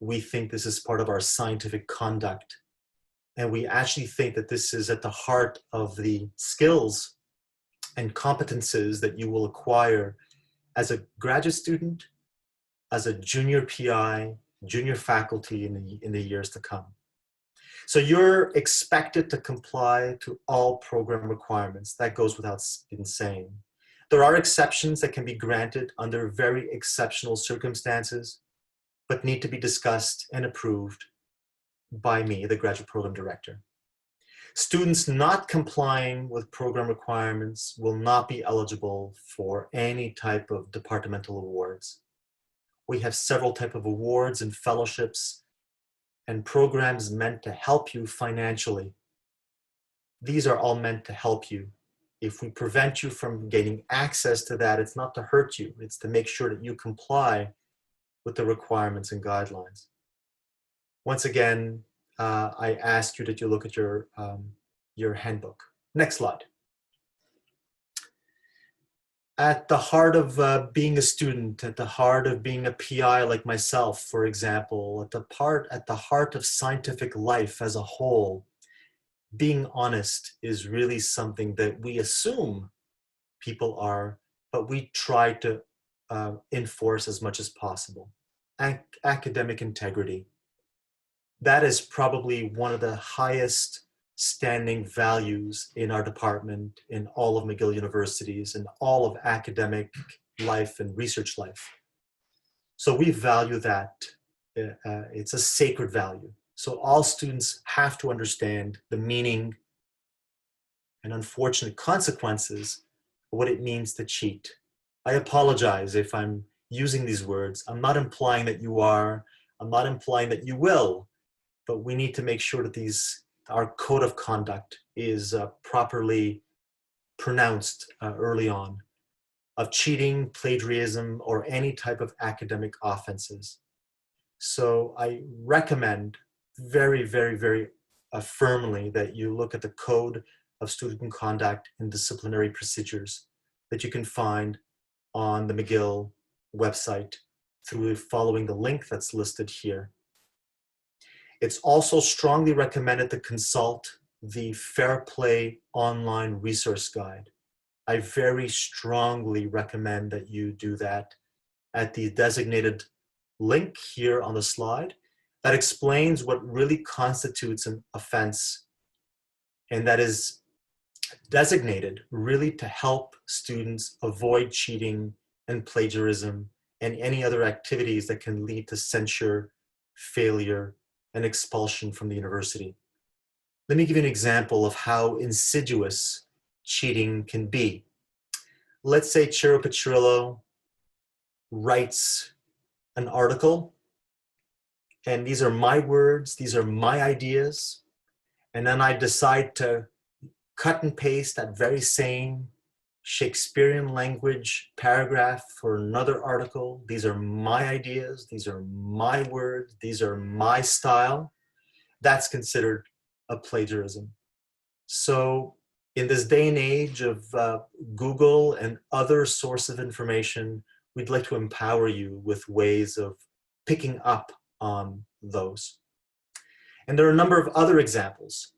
We think this is part of our scientific conduct. And we actually think that this is at the heart of the skills and competences that you will acquire as a graduate student, as a junior PI, junior faculty in the years to come. So you're expected to comply to all program requirements. That goes without saying. There are exceptions that can be granted under very exceptional circumstances, but need to be discussed and approved by me, the graduate program director. Students not complying with program requirements will not be eligible for any type of departmental awards. We have several types of awards and fellowships and programs meant to help you financially. These are all meant to help you. If we prevent you from gaining access to that, it's not to hurt you, it's to make sure that you comply with the requirements and guidelines. Once again, I ask you that you look at your handbook. Next slide. At the heart of being a student, at the heart of being a PI like myself, for example, at the heart of scientific life as a whole, being honest is really something that we assume people are, but we try to enforce as much as possible. Academic integrity. That is probably one of the highest standing values in our department, in all of McGill universities, and all of academic life and research life. So we value that. It's a sacred value. So all students have to understand the meaning and unfortunate consequences of what it means to cheat. I apologize if I'm using these words. I'm not implying that you are. I'm not implying that you will. But we need to make sure that our code of conduct is properly pronounced early on, of cheating, plagiarism, or any type of academic offenses. So I recommend very, very, very firmly that you look at the Code of Student Conduct and Disciplinary Procedures that you can find on the McGill website through following the link that's listed here. It's also strongly recommended to consult the Fair Play Online Resource Guide. I very strongly recommend that you do that at the designated link here on the slide that explains what really constitutes an offense, and that is designated really to help students avoid cheating and plagiarism and any other activities that can lead to censure, failure, and expulsion from the university. Let me give you an example of how insidious cheating can be. Let's say Ciro Petrillo writes an article, and these are my words, these are my ideas, and then I decide to cut and paste that very same Shakespearean language paragraph for another article. These are my ideas, these are my words, these are my style. That's considered a plagiarism. So in this day and age of Google and other sources of information, we'd like to empower you with ways of picking up on those. And there are a number of other examples.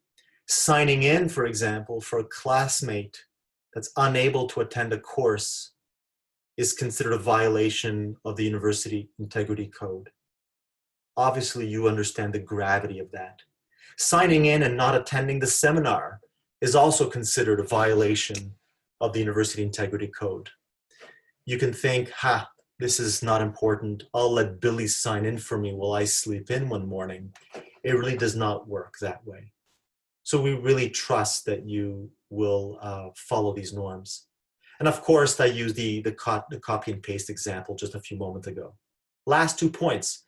Signing in, for example, for a classmate that's unable to attend a course is considered a violation of the University Integrity Code. Obviously, you understand the gravity of that. Signing in and not attending the seminar is also considered a violation of the University Integrity Code. You can think, this is not important. I'll let Billy sign in for me while I sleep in one morning. It really does not work that way. So we really trust that you will follow these norms. And of course, I used the copy and paste example just a few moments ago. Last 2 points.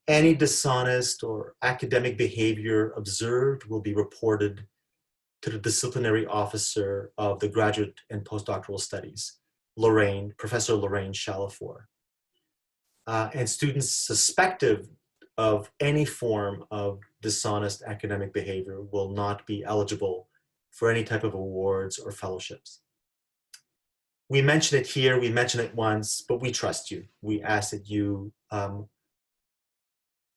Any dishonest or academic behavior observed will be reported to the disciplinary officer of the graduate and postdoctoral studies, Professor Lorraine Chalifour. And students suspected of any form of dishonest academic behavior will not be eligible for any type of awards or fellowships. We mention it here, we mention it once, but we trust you. We ask that you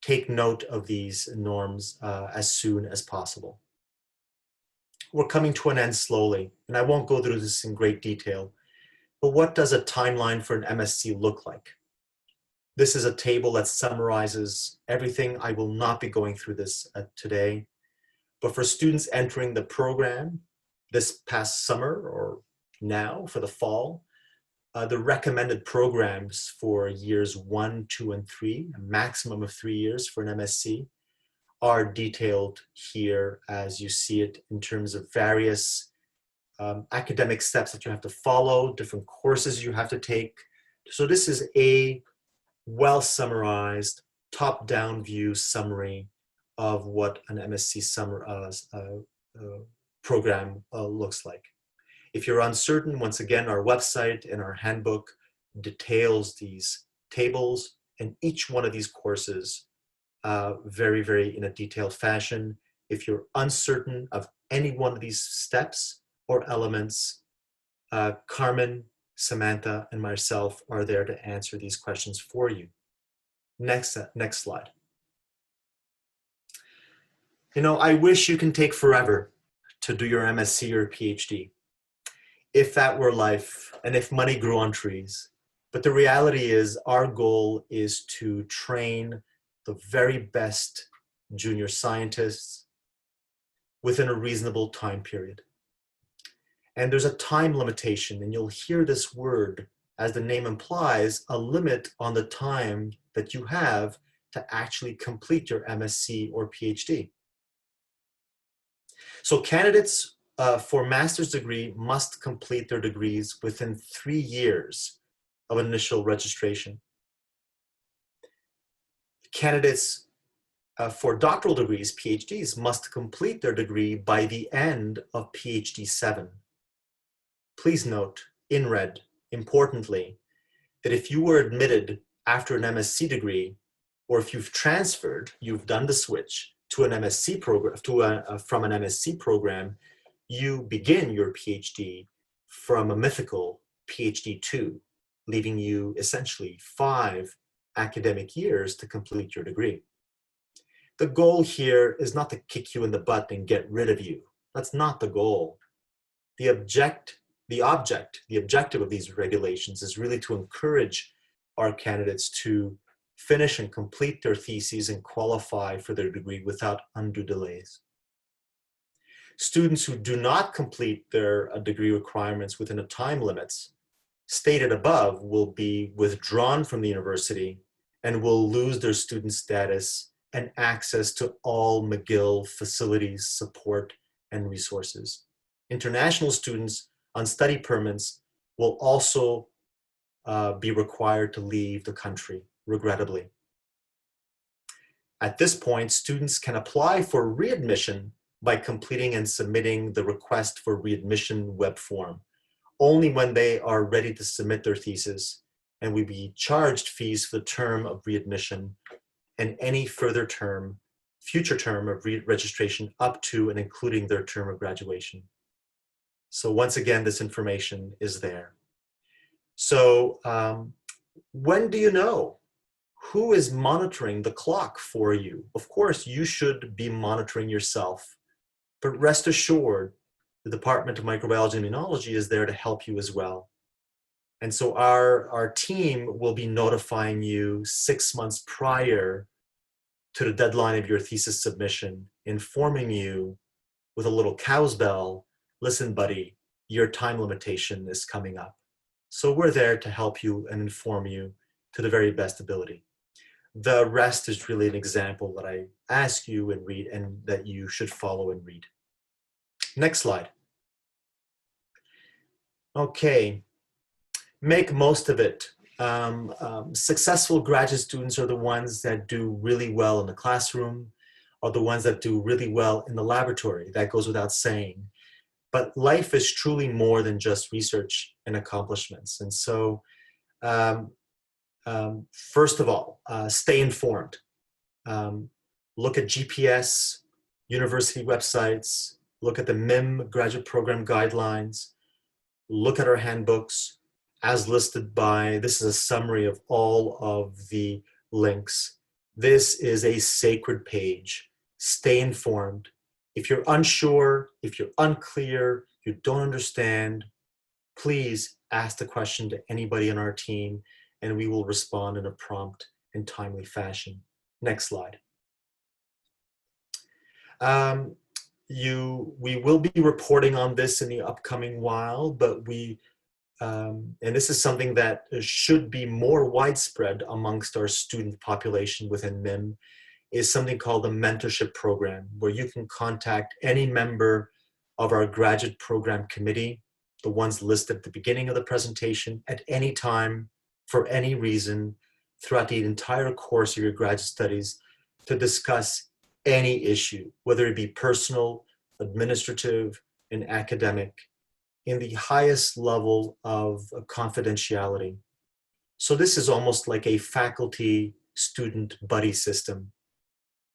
take note of these norms as soon as possible. We're coming to an end slowly, and I won't go through this in great detail, but what does a timeline for an MSc look like? This is a table that summarizes everything. I will not be going through this today, but for students entering the program this past summer or now for the fall, the recommended programs for years 1, 2, and 3, a maximum of 3 years for an MSc, are detailed here as you see it in terms of various academic steps that you have to follow, different courses you have to take. So this is a well-summarized, top-down view summary of what an MSc program looks like. If you're uncertain, once again, our website and our handbook details these tables and each one of these courses very, very in a detailed fashion. If you're uncertain of any one of these steps or elements, Carmen, Samantha, and myself are there to answer these questions for you. Next slide. You know, I wish you can take forever to do your MSc or PhD. If that were life, and if money grew on trees. But the reality is our goal is to train the very best junior scientists within a reasonable time period. And there's a time limitation, and you'll hear this word, as the name implies, a limit on the time that you have to actually complete your MSc or PhD. So candidates for master's degree must complete their degrees within 3 years of initial registration. Candidates for doctoral degrees, PhDs, must complete their degree by the end of PhD 7. Please note, in red, importantly, that if you were admitted after an MSc degree, or if you've transferred, you've done the switch to an MSc program, from an MSc program, you begin your PhD from a mythical PhD 2, leaving you essentially 5 academic years to complete your degree. the goal here is not to kick you in the butt and get rid of you. That's not the goal. The objective of these regulations is really to encourage our candidates to finish and complete their theses and qualify for their degree without undue delays. Students who do not complete their degree requirements within the time limits stated above will be withdrawn from the university and will lose their student status and access to all McGill facilities, support, and resources. International students on study permits will also be required to leave the country, regrettably. At this point, students can apply for readmission by completing and submitting the request for readmission web form, only when they are ready to submit their thesis, and will be charged fees for the term of readmission and any further term, future term of registration up to and including their term of graduation. So once again, this information is there. So when do you know? Who is monitoring the clock for you? Of course, you should be monitoring yourself, but rest assured, the Department of Microbiology and Immunology is there to help you as well. And so our team will be notifying you 6 months prior to the deadline of your thesis submission, informing you with a little cow's bell, listen, buddy, your time limitation is coming up. So we're there to help you and inform you to the very best ability. The rest is really an example that I ask you and read and that you should follow and read. Next slide. Okay, make most of it. Successful graduate students are the ones that do really well in the classroom, are the ones that do really well in the laboratory. That goes without saying. But life is truly more than just research and accomplishments. And so, first of all, stay informed. Look at GPS, university websites, look at the MIMM graduate program guidelines, look at our handbooks as listed by, this is a summary of all of the links. This is a sacred page. Stay informed. If you're unsure, if you're unclear, you don't understand, please ask the question to anybody on our team and we will respond in a prompt and timely fashion. Next slide. We will be reporting on this in the upcoming while, but and this is something that should be more widespread amongst our student population within MIMM, is something called the mentorship program, where you can contact any member of our graduate program committee, the ones listed at the beginning of the presentation, at any time, for any reason, throughout the entire course of your graduate studies, to discuss any issue, whether it be personal, administrative, and academic, in the highest level of confidentiality. So this is almost like a faculty-student buddy system.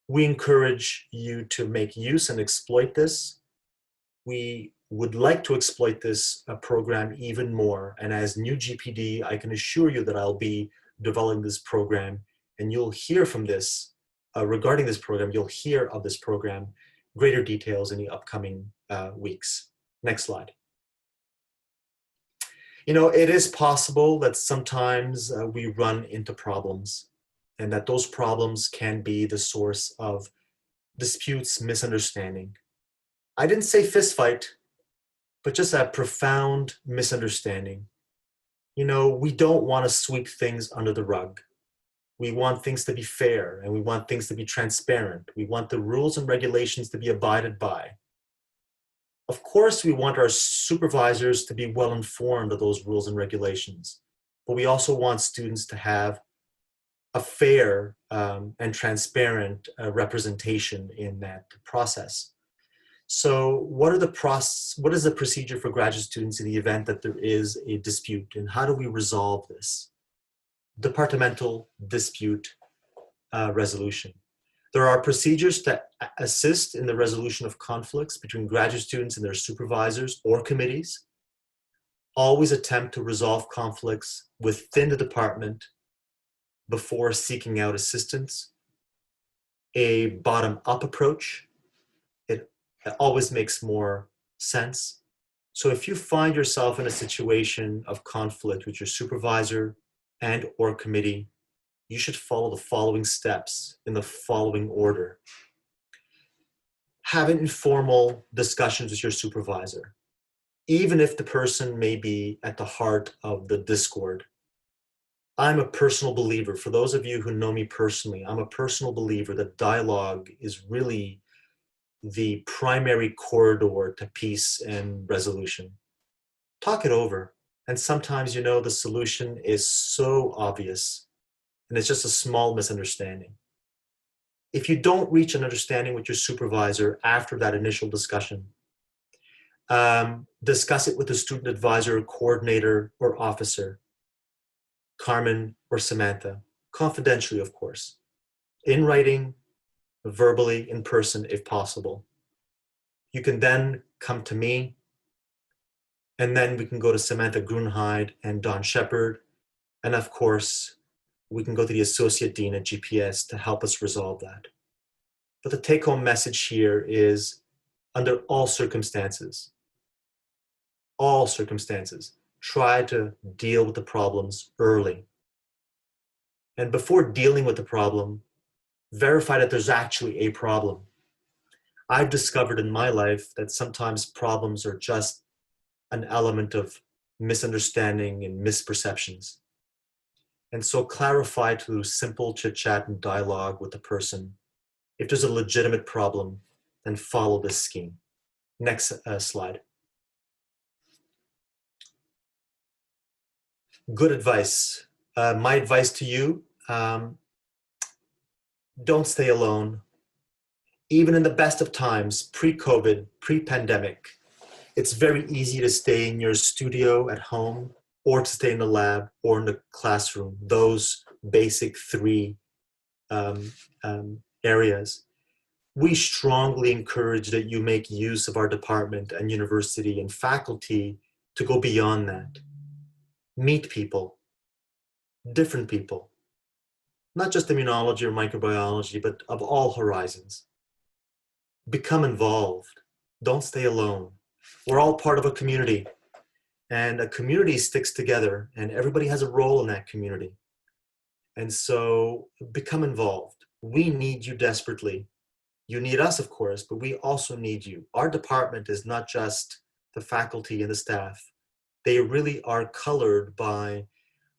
We encourage you to make use and exploit this. We would like to exploit this program even more. And as new GPD, I can assure you that I'll be developing this program, and you'll hear from this, regarding this program, you'll hear of this program, greater details in the upcoming weeks. Next slide. You know, it is possible that sometimes we run into problems, and that those problems can be the source of disputes, misunderstanding. I didn't say fist fight, but just a profound misunderstanding. You know, we don't want to sweep things under the rug. We want things to be fair, and we want things to be transparent. We want the rules and regulations to be abided by. Of course, we want our supervisors to be well informed of those rules and regulations, but we also want students to have a fair and transparent representation in that process. So what is the procedure for graduate students in the event that there is a dispute, and how do we resolve this? Departmental dispute resolution. There are procedures to assist in the resolution of conflicts between graduate students and their supervisors or committees. Always attempt to resolve conflicts within the department before seeking out assistance. a bottom-up approach. It always makes more sense. So if you find yourself in a situation of conflict with your supervisor and or committee, you should follow the following steps in the following order. Have informal discussions with your supervisor, even if the person may be at the heart of the discord. I'm a personal believer, for those of you who know me personally, I'm a personal believer that dialogue is really the primary corridor to peace and resolution. Talk it over. And sometimes, you know, the solution is so obvious and it's just a small misunderstanding. If you don't reach an understanding with your supervisor after that initial discussion, discuss it with the student advisor, coordinator, or officer, Carmen or Samantha, confidentially, of course, in writing, verbally, in person, if possible. You can then come to me, and then we can go to Samantha Grunheid and Don Shepard, and of course, we can go to the Associate Dean at GPS to help us resolve that. But the take-home message here is, under all circumstances, try to deal with the problems early. And before dealing with the problem, verify that there's actually a problem. I've discovered in my life that sometimes problems are just an element of misunderstanding and misperceptions. And so clarify through simple chit-chat and dialogue with the person. If there's a legitimate problem, then follow this scheme. Next slide. Good advice. My advice to you, don't stay alone. Even in the best of times, pre-COVID, pre-pandemic, it's very easy to stay in your studio at home or to stay in the lab or in the classroom, those basic three areas. We strongly encourage that you make use of our department and university and faculty to go beyond that. Meet people, different people, not just immunology or microbiology, but of all horizons. Become involved. Don't stay alone. We're all part of a community, and a community sticks together, and everybody has a role in that community. And so become involved. We need you desperately. You need us, of course, but we also need you. Our department is not just the faculty and the staff. They really are colored by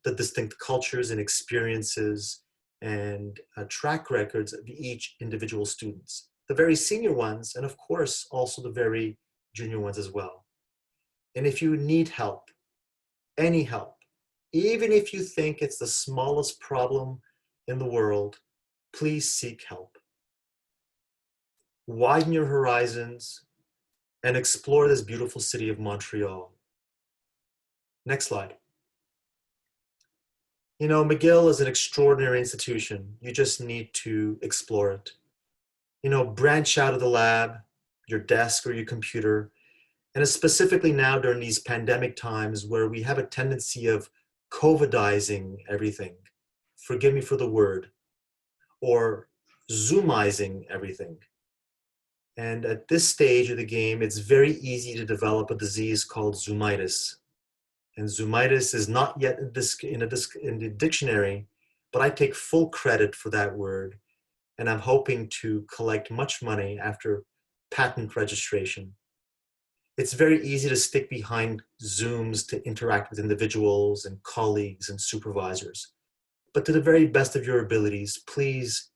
the distinct cultures and experiences and track records of each individual students. The very senior ones, and of course, also the very junior ones as well. And if you need help, any help, even if you think it's the smallest problem in the world, please seek help. Widen your horizons and explore this beautiful city of Montreal. Next slide. You know, McGill is an extraordinary institution. You just need to explore it. You know, branch out of the lab, your desk or your computer, and specifically now during these pandemic times where we have a tendency of COVIDizing everything. Forgive me for the word. Or Zoomizing everything. And at this stage of the game, it's very easy to develop a disease called Zoomitis. And Zoomitis is not yet in the dictionary, but I take full credit for that word. And I'm hoping to collect much money after patent registration. It's very easy to stick behind Zooms to interact with individuals and colleagues and supervisors. But to the very best of your abilities, please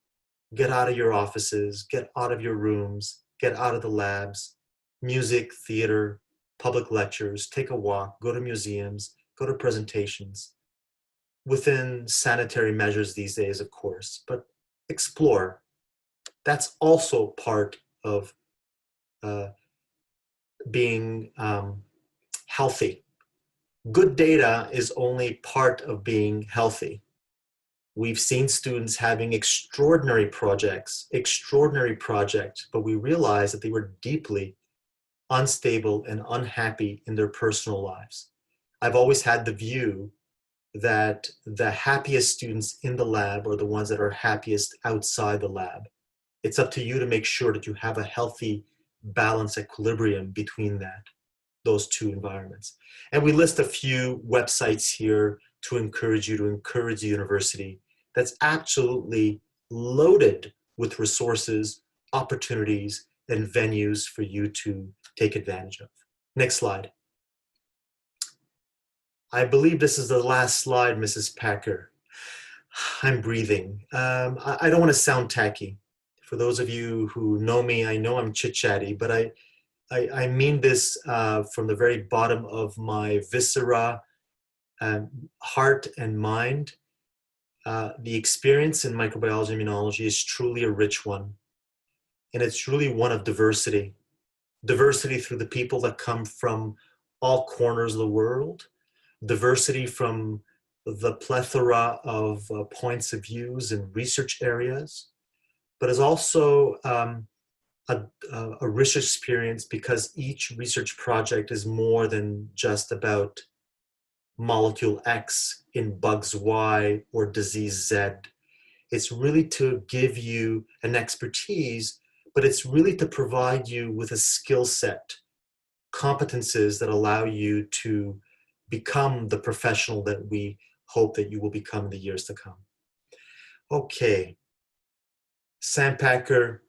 get out of your offices, get out of your rooms, get out of the labs, music, theater, public lectures, take a walk, go to museums, go to presentations, within sanitary measures these days, of course, but explore. That's also part of being healthy. Good data is only part of being healthy. We've seen students having extraordinary projects, but we realized that they were deeply unstable and unhappy in their personal lives. I've always had the view that the happiest students in the lab are the ones that are happiest outside the lab. It's up to you to make sure that you have a healthy balance equilibrium between those two environments. And we list a few websites here to encourage the university that's absolutely loaded with resources, opportunities, and venues for you to take advantage of. Next slide. I believe this is the last slide, Mrs. Packer. I'm breathing. I don't want to sound tacky. For those of you who know me, I know I'm chit-chatty, but I mean this from the very bottom of my viscera, heart and mind. The experience in microbiology and immunology is truly a rich one. And it's truly one of diversity. Diversity through the people that come from all corners of the world. Diversity from the plethora of points of views and research areas. But is also a rich experience because each research project is more than just about molecule X in bugs Y or disease Z. It's really to give you an expertise, but it's really to provide you with a skill set, competences that allow you to become the professional that we hope that you will become in the years to come. Okay. Sam Packer,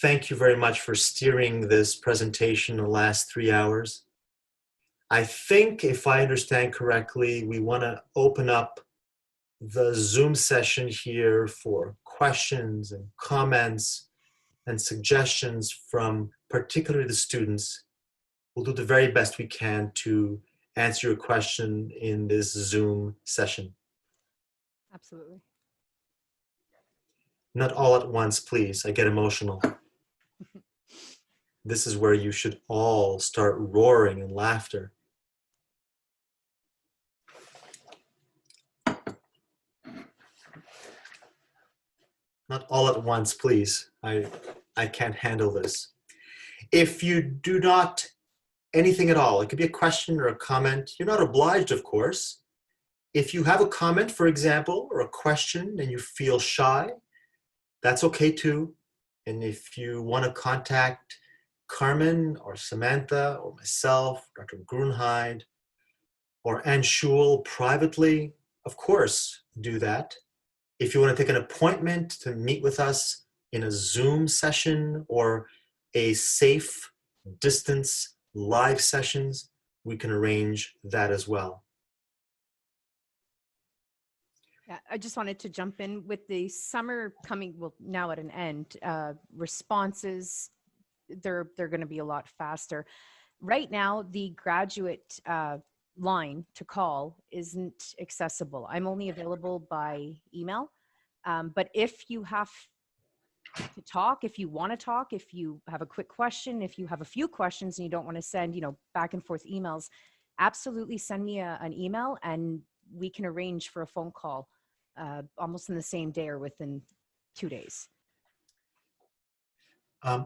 thank you very much for steering this presentation the last 3 hours. I think, if I understand correctly, we want to open up the Zoom session here for questions and comments and suggestions from particularly the students. We'll do the very best we can to answer your question in this Zoom session. Absolutely. Not all at once, please. I get emotional. This is where you should all start roaring in laughter. Not all at once, please. I can't handle this. If you do not, anything at all, it could be a question or a comment. You're not obliged, of course. If you have a comment, for example, or a question and you feel shy, that's okay too. And if you want to contact Carmen or Samantha or myself, Dr. Grunheid, or Ann Schul privately, of course, do that. If you want to take an appointment to meet with us in a Zoom session or a safe distance live sessions, we can arrange that as well. Yeah, I just wanted to jump in with the summer coming, well, now at an end, responses, they're going to be a lot faster. Right now, the graduate line to call isn't accessible. I'm only available by email. But if you have to talk, if you want to talk, if you have a quick question, if you have a few questions and you don't want to send, back and forth emails, absolutely send me an email and we can arrange for a phone call almost in the same day or within 2 days.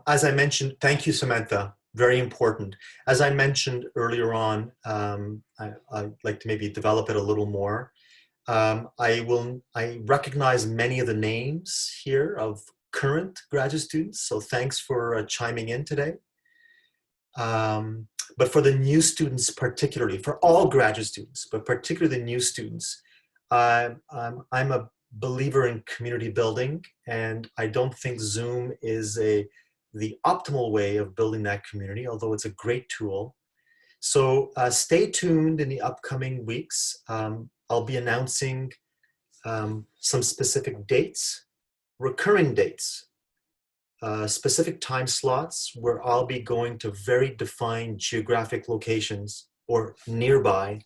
As I mentioned, thank you, Samantha. Very important. As I mentioned earlier on, I'd like to maybe develop it a little more. I recognize many of the names here of current graduate students, so thanks for chiming in today. But for the new students particularly, for all graduate students, but particularly the new students, I'm a believer in community building, and I don't think Zoom is the optimal way of building that community, although it's a great tool. So stay tuned in the upcoming weeks. I'll be announcing some specific dates, recurring dates, specific time slots where I'll be going to very defined geographic locations or nearby.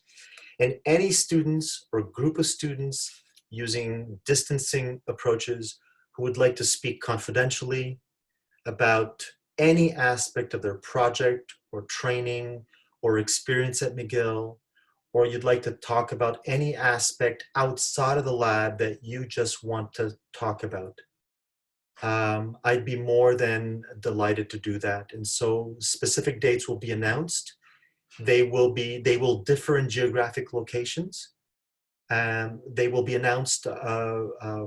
And any students or group of students using distancing approaches who would like to speak confidentially about any aspect of their project or training or experience at McGill, or you'd like to talk about any aspect outside of the lab that you just want to talk about, I'd be more than delighted to do that. And so specific dates will be announced. They will differ in geographic locations. They will be announced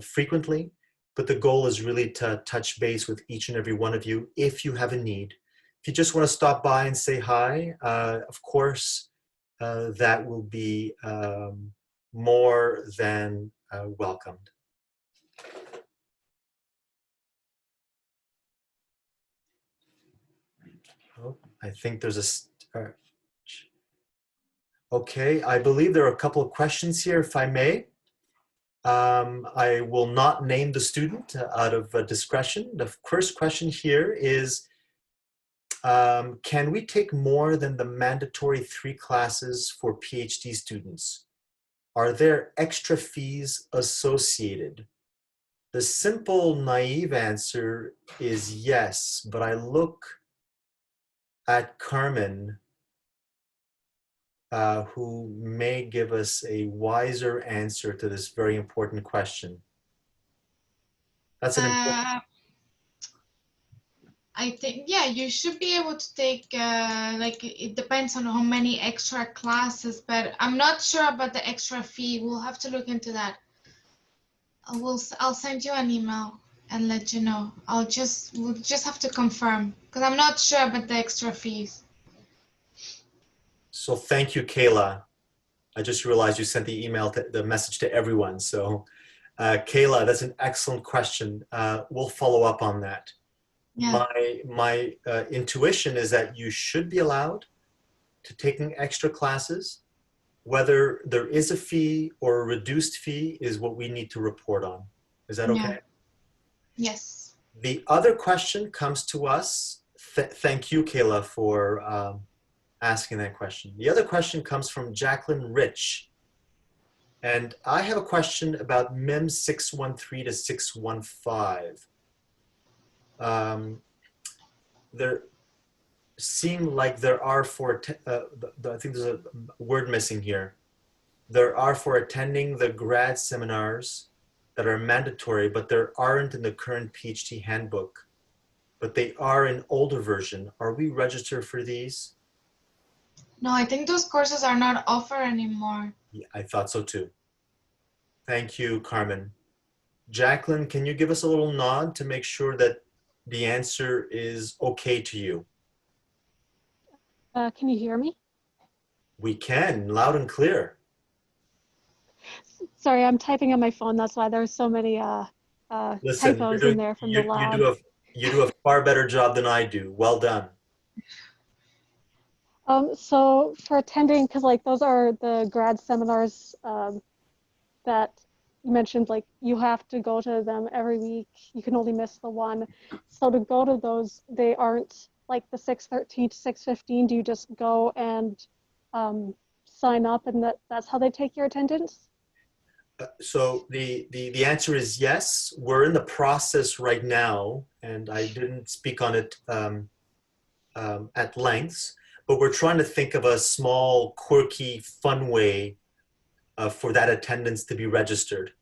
frequently. but the goal is really to touch base with each and every one of you if you have a need. If you just want to stop by and say hi, of course, that will be more than welcomed. Oh, I think there's a... Okay, I believe there are a couple of questions here, if I may. I will not name the student out of discretion. The first question here is, can we take more than the mandatory 3 classes for PhD students? Are there extra fees associated? The simple, naive answer is yes, but I look at Carmen, who may give us a wiser answer to this very important question. That's an important... I think, yeah, you should be able to take, like, it depends on how many extra classes, but I'm not sure about the extra fee. We'll have to look into that. I'll send you an email and let you know. We'll just have to confirm, because I'm not sure about the extra fees. So thank you, Kayla. I just realized you sent the email, the message to everyone. So Kayla, that's an excellent question. We'll follow up on that. Yeah. My intuition is that you should be allowed to taking extra classes. Whether there is a fee or a reduced fee is what we need to report on. Is that okay? Yeah. Yes. The other question comes to us. Thank you, Kayla, for asking that question. The other question comes from Jacqueline Rich. And I have a question about MIMM 613 to 615. There seem like there are for, I think there's a word missing here. There are for attending the grad seminars that are mandatory, but there aren't in the current PhD handbook, but they are in older version. Are we registered for these? No, I think those courses are not offered anymore. Yeah, I thought so too. Thank you, Carmen. Jacqueline, can you give us a little nod to make sure that the answer is okay to you? Can you hear me? We can, loud and clear. Sorry, I'm typing on my phone. That's why there's so many Listen, typos in there from the lab. You do a far better job than I do. Well done. So for attending, because like those are the grad seminars that you mentioned, like you have to go to them every week. You can only miss the one. So to go to those, they aren't like the 613 to 615. Do you just go and sign up and that's how they take your attendance? So the answer is yes. We're in the process right now, and I didn't speak on it at length, but we're trying to think of a small, quirky, fun way for that attendance to be registered.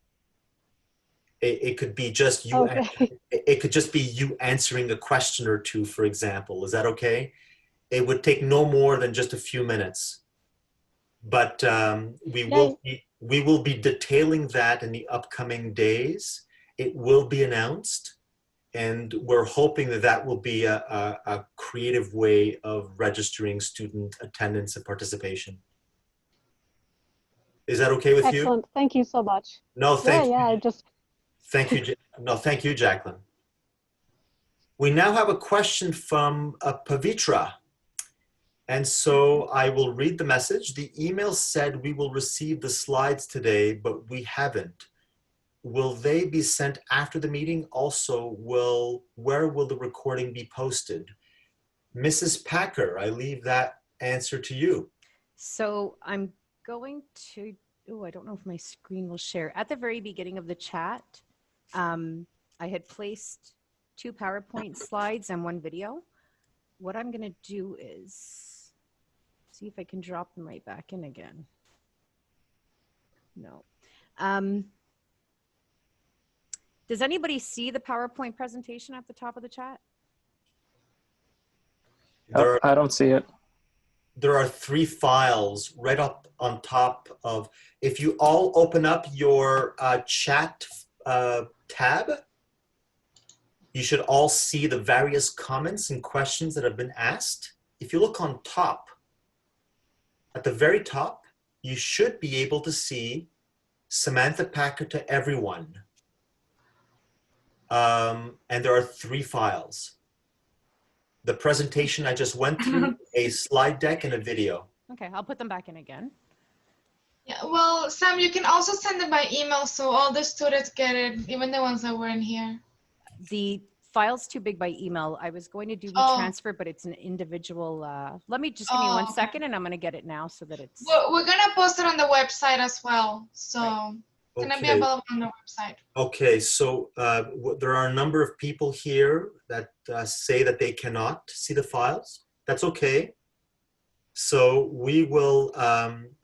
It could be just you. Okay. It could just be you answering a question or two, for example. Is that okay? It would take no more than just a few minutes. But we will be detailing that in the upcoming days. It will be announced, and we're hoping that that will be a creative way of registering student attendance and participation. Is that okay with you? Excellent. Thank you so much. No, thank you. Yeah, just Thank you. No, thank you, Jacqueline. We now have a question from Pavitra. And so I will read the message. The email said we will receive the slides today, but we haven't. Will they be sent after the meeting? Also, where will the recording be posted? Mrs. Packer, I leave that answer to you. So I'm going to, oh, I don't know if my screen will share. At the very beginning of the chat, I had placed 2 PowerPoint slides and 1 video. What I'm going to do is see if I can drop them right back in again. No. Does anybody see the PowerPoint presentation at the top of the chat? I don't see it. There are 3 files right up on top of, if you all open up your chat tab, You should all see the various comments and questions that have been asked. If you look on top, at the very top, you should be able to see Samantha Packer to everyone. And there are 3 files. The presentation I just went through, a slide deck, and a video. Okay, I'll put them back in again. Yeah, well, Sam, you can also send it by email so all the students get it, even the ones that weren't here. The file's too big by email. I was going to do Oh. WeTransfer, but it's an individual. Let me just give me one Okay. second and I'm going to get it now so that it's. We're gonna post it on the website as well, so it's gonna be Okay. available on the website. Okay, so there are a number of people here that say that they cannot see the files. That's okay. So we will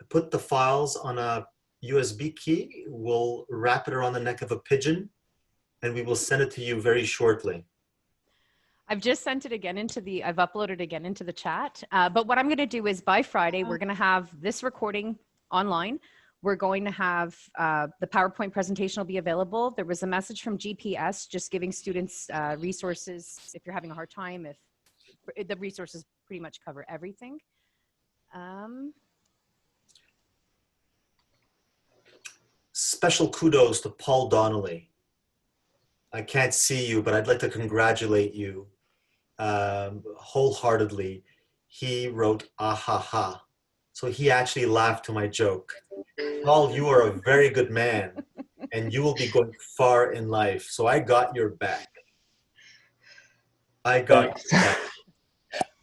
put the files on a USB key. We'll wrap it around the neck of a pigeon, and we will send it to you very shortly. I've just sent it again I've uploaded again into the chat. But what I'm going to do is by Friday, we're going to have this recording online. We're going to have the PowerPoint presentation will be available. There was a message from GPS just giving students resources if you're having a hard time, if the resources pretty much cover everything. Special kudos to Paul Donnelly. I can't see you, but I'd like to congratulate you wholeheartedly. He wrote, ah ha ha. So he actually laughed to my joke. Paul, you are a very good man, and you will be going far in life. So I got your back. I got your back.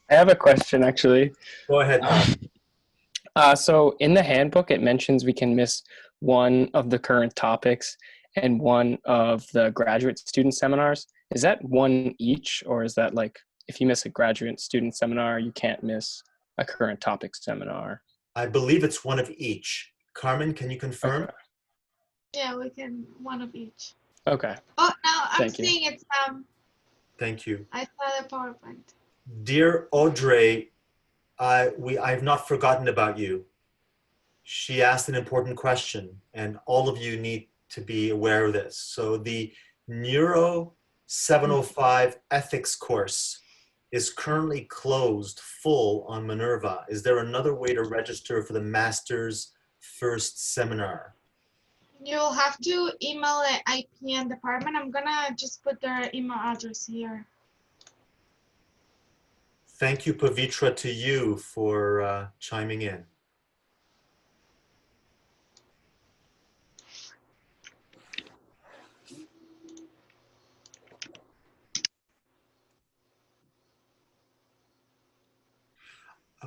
I have a question, actually. Go ahead, Tom. So in the handbook, it mentions we can miss one of the current topics and one of the graduate student seminars. Is that one each, or is that like if you miss a graduate student seminar, you can't miss a current topic seminar? I believe it's one of each. Carmen, can you confirm? Okay. Yeah, we can one of each. Okay. Oh, now I'm Thank you. seeing it. Thank you. I saw the PowerPoint. Dear Audrey, I've not forgotten about you. She asked an important question, and all of you need to be aware of this. So the Neuro 705 ethics course is currently closed full on Minerva. Is there another way to register for the master's first seminar? You'll have to email the IPN department. I'm gonna just put their email address here. Thank you, Pavitra, to you for chiming in.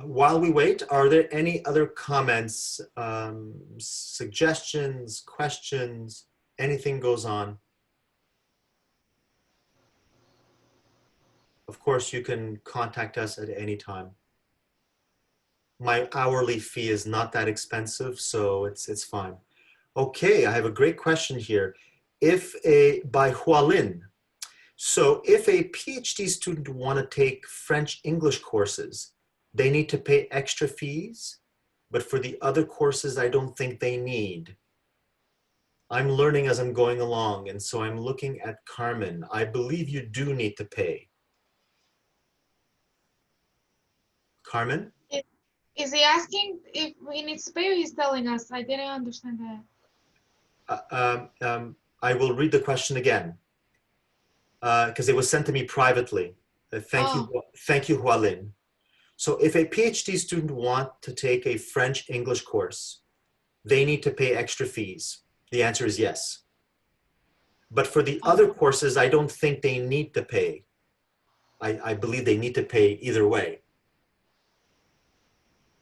While we wait, are there any other comments, suggestions, questions, anything goes on? Of course, you can contact us at any time. My hourly fee is not that expensive, so it's fine. Okay, I have a great question here. By Hualin. So if a PhD student want to take French English courses, they need to pay extra fees, but for the other courses, I don't think they need. I'm learning as I'm going along, and so I'm looking at Carmen. I believe you do need to pay. Carmen? Is he asking if we need to pay or he's telling us? I didn't understand that. I will read the question again because it was sent to me privately. Thank you, Hualin. So if a PhD student want to take a French English course, they need to pay extra fees. The answer is yes. But for the other courses, I don't think they need to pay. I believe they need to pay either way.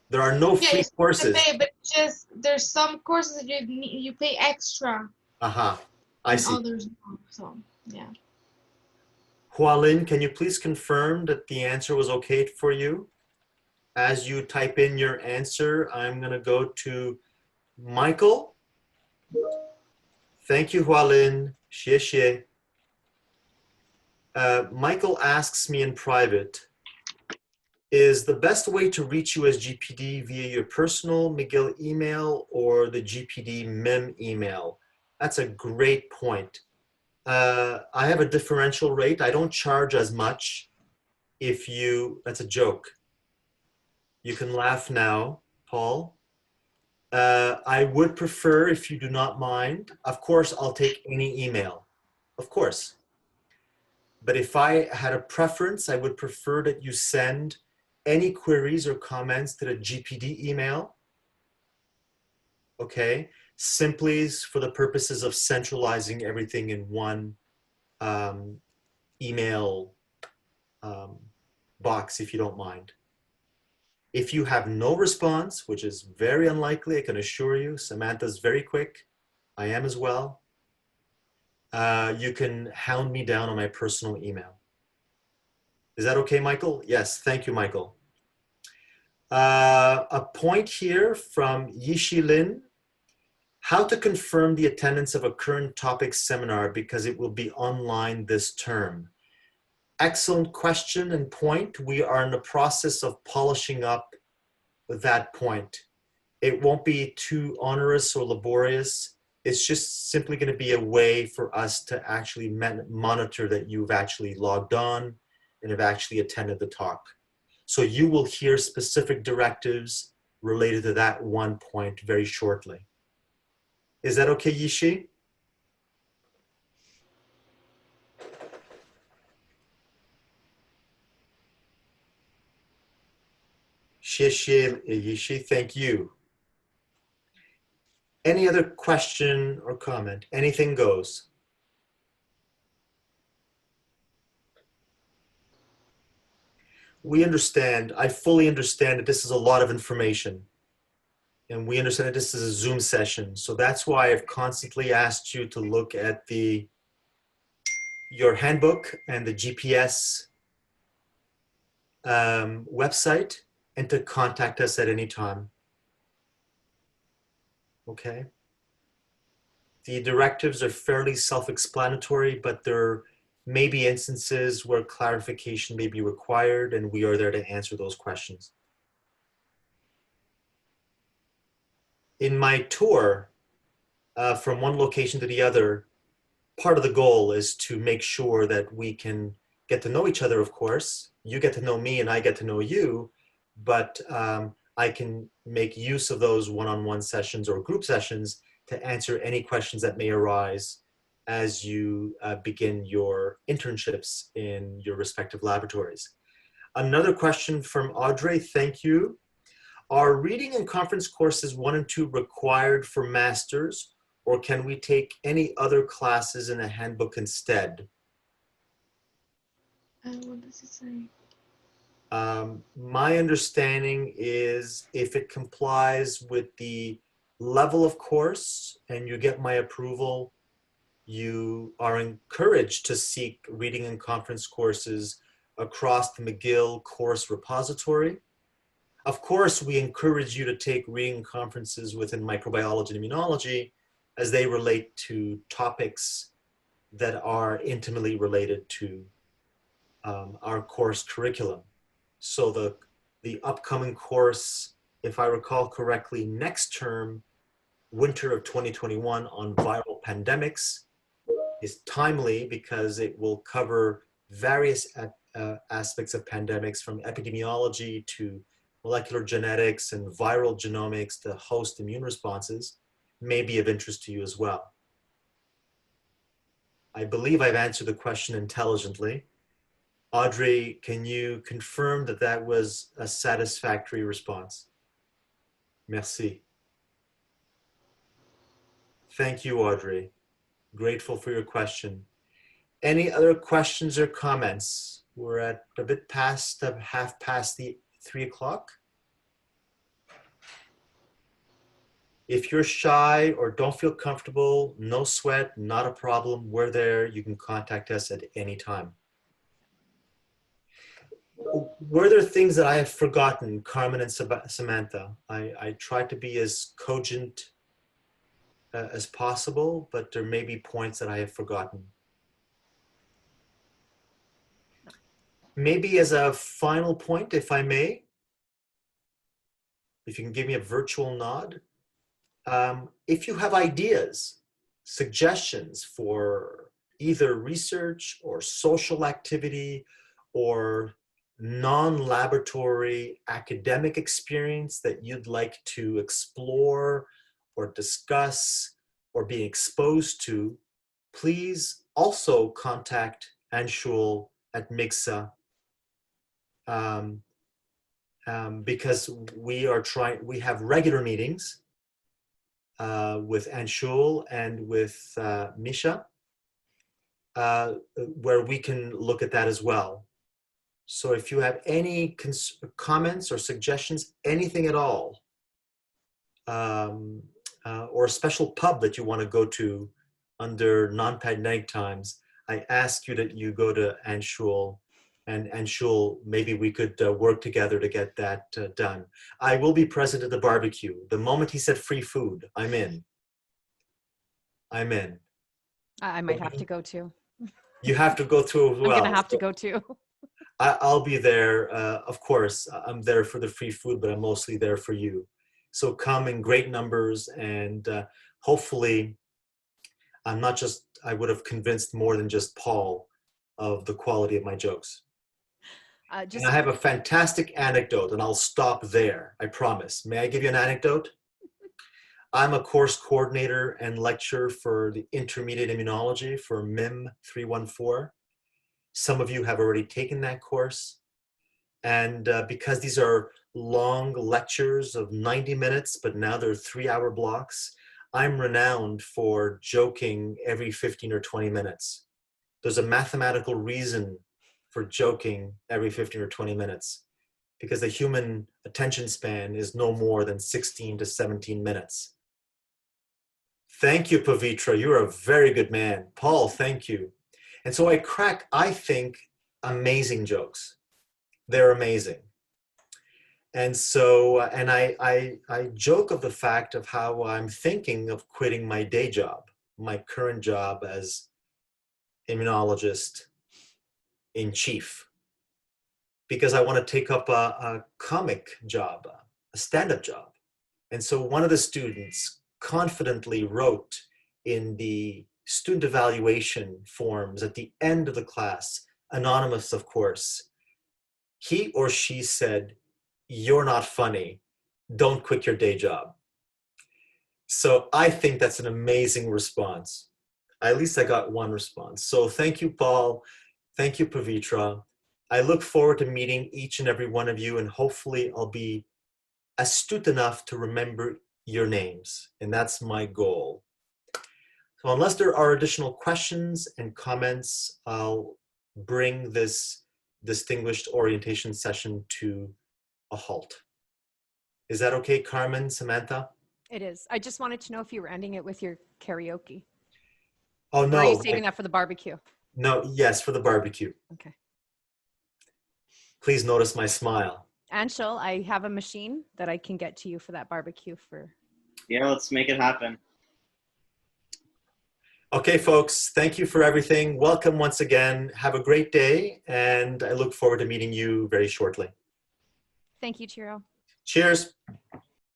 There are no free courses. Pay, but just there's some courses that you pay extra. I see. Others don't, so yeah. Hualin, can you please confirm that the answer was okay for you? As you type in your answer, I'm going to go to Michael. Thank you, Hualin. Xie xie. Michael asks me in private, is the best way to reach you as GPD via your personal McGill email or the GPD MIMM email? That's a great point. I have a differential rate. I don't charge as much if you, that's a joke. You can laugh now, Paul. I would prefer, if you do not mind, of course, I'll take any email, of course. But if I had a preference, I would prefer that you send any queries or comments to the GPD email, okay? Simply for the purposes of centralizing everything in one email box, if you don't mind. If you have no response, which is very unlikely, I can assure you, Samantha's very quick. I am as well. You can hound me down on my personal email. Is that okay, Michael? Yes, thank you, Michael. A point here from Yishi Lin. How to confirm the attendance of a current topic seminar because it will be online this term. Excellent question and point. We are in the process of polishing up that point. It won't be too onerous or laborious. It's just simply going to be a way for us to actually monitor that you've actually logged on and have actually attended the talk. So you will hear specific directives related to that one point very shortly. Is that okay, Yishi? Yishi, thank you. Any other question or comment? Anything goes. We understand, I fully understand that this is a lot of information. And we understand that this is a Zoom session. So that's why I've constantly asked you to look at your handbook and the GPS website and to contact us at any time. Okay. The directives are fairly self-explanatory, but there may be instances where clarification may be required, and we are there to answer those questions. In my tour from one location to the other, part of the goal is to make sure that we can get to know each other, of course. You get to know me and I get to know you, but I can make use of those one-on-one sessions or group sessions to answer any questions that may arise as you begin your internships in your respective laboratories. Another question from Audrey, thank you. Are reading and conference courses 1 and 2 required for masters, or can we take any other classes in a handbook instead? What does it say? My understanding is if it complies with the level of course and you get my approval, you are encouraged to seek reading and conference courses across the McGill course repository. Of course, we encourage you to take reading conferences within microbiology and immunology as they relate to topics that are intimately related to our course curriculum. So the upcoming course, if I recall correctly, next term, winter of 2021 on viral pandemics is timely because it will cover various aspects of pandemics from epidemiology to molecular genetics and viral genomics to host immune responses, may be of interest to you as well. I believe I've answered the question intelligently. Audrey, can you confirm that that was a satisfactory response? Merci. Thank you, Audrey. Grateful for your question. Any other questions or comments? We're at a bit past, half past the 3 o'clock. If you're shy or don't feel comfortable, no sweat, not a problem. We're there. You can contact us at any time. Were there things that I have forgotten, Carmen and Samantha? I tried to be as cogent as possible, but there may be points that I have forgotten. Maybe as a final point, if I may, if you can give me a virtual nod. If you have ideas, suggestions for either research or social activity or non-laboratory academic experience that you'd like to explore or discuss or be exposed to, please also contact Anshul at MIGSA, because we have regular meetings with Anshul and with Misha, where we can look at that as well. So if you have any comments or suggestions, anything at all, or a special pub that you want to go to under non-pandemic times, I ask you that you go to Anshul, and Anshul, maybe we could work together to get that done. I will be present at the barbecue. The moment he said free food, I'm in. I'm in. I might have to go too. You have to go through as well. I'm gonna have to go too. I'll be there, of course. I'm there for the free food, but I'm mostly there for you. So come in great numbers, and hopefully I would have convinced more than just Paul of the quality of my jokes. And I have a fantastic anecdote, and I'll stop there, I promise. May I give you an anecdote? I'm a course coordinator and lecturer for the intermediate immunology for MIMM 314. Some of you have already taken that course. And because these are long lectures of 90 minutes, but now they're 3-hour blocks, I'm renowned for joking every 15 or 20 minutes. There's a mathematical reason for joking every 15 or 20 minutes, because the human attention span is no more than 16 to 17 minutes. Thank you, Pavitra. You're a very good man. Paul, thank you. And so I crack, I think, amazing jokes. They're amazing. And so, and I joke of the fact of how I'm thinking of quitting my day job, my current job as immunologist in chief, because I want to take up a comic job, a stand-up job. And so one of the students confidently wrote in the student evaluation forms at the end of the class, anonymous of course, he or she said, "You're not funny, don't quit your day job." So I think that's an amazing response. At least I got one response. So thank you, Paul. Thank you, Pavitra. I look forward to meeting each and every one of you, and hopefully I'll be astute enough to remember your names, and that's my goal. So unless there are additional questions and comments, I'll bring this distinguished orientation session to a halt. Is that okay, Carmen, Samantha? It is. I just wanted to know if you were ending it with your karaoke. Oh, Or no. are you saving that for the barbecue? No, yes, for the barbecue. Okay. Please notice my smile. Anshul, I have a machine that I can get to you for that barbecue for. Yeah, let's make it happen. Okay, folks, thank you for everything. Welcome once again. Have a great day, and I look forward to meeting you very shortly. Thank you, Chiro. Cheers.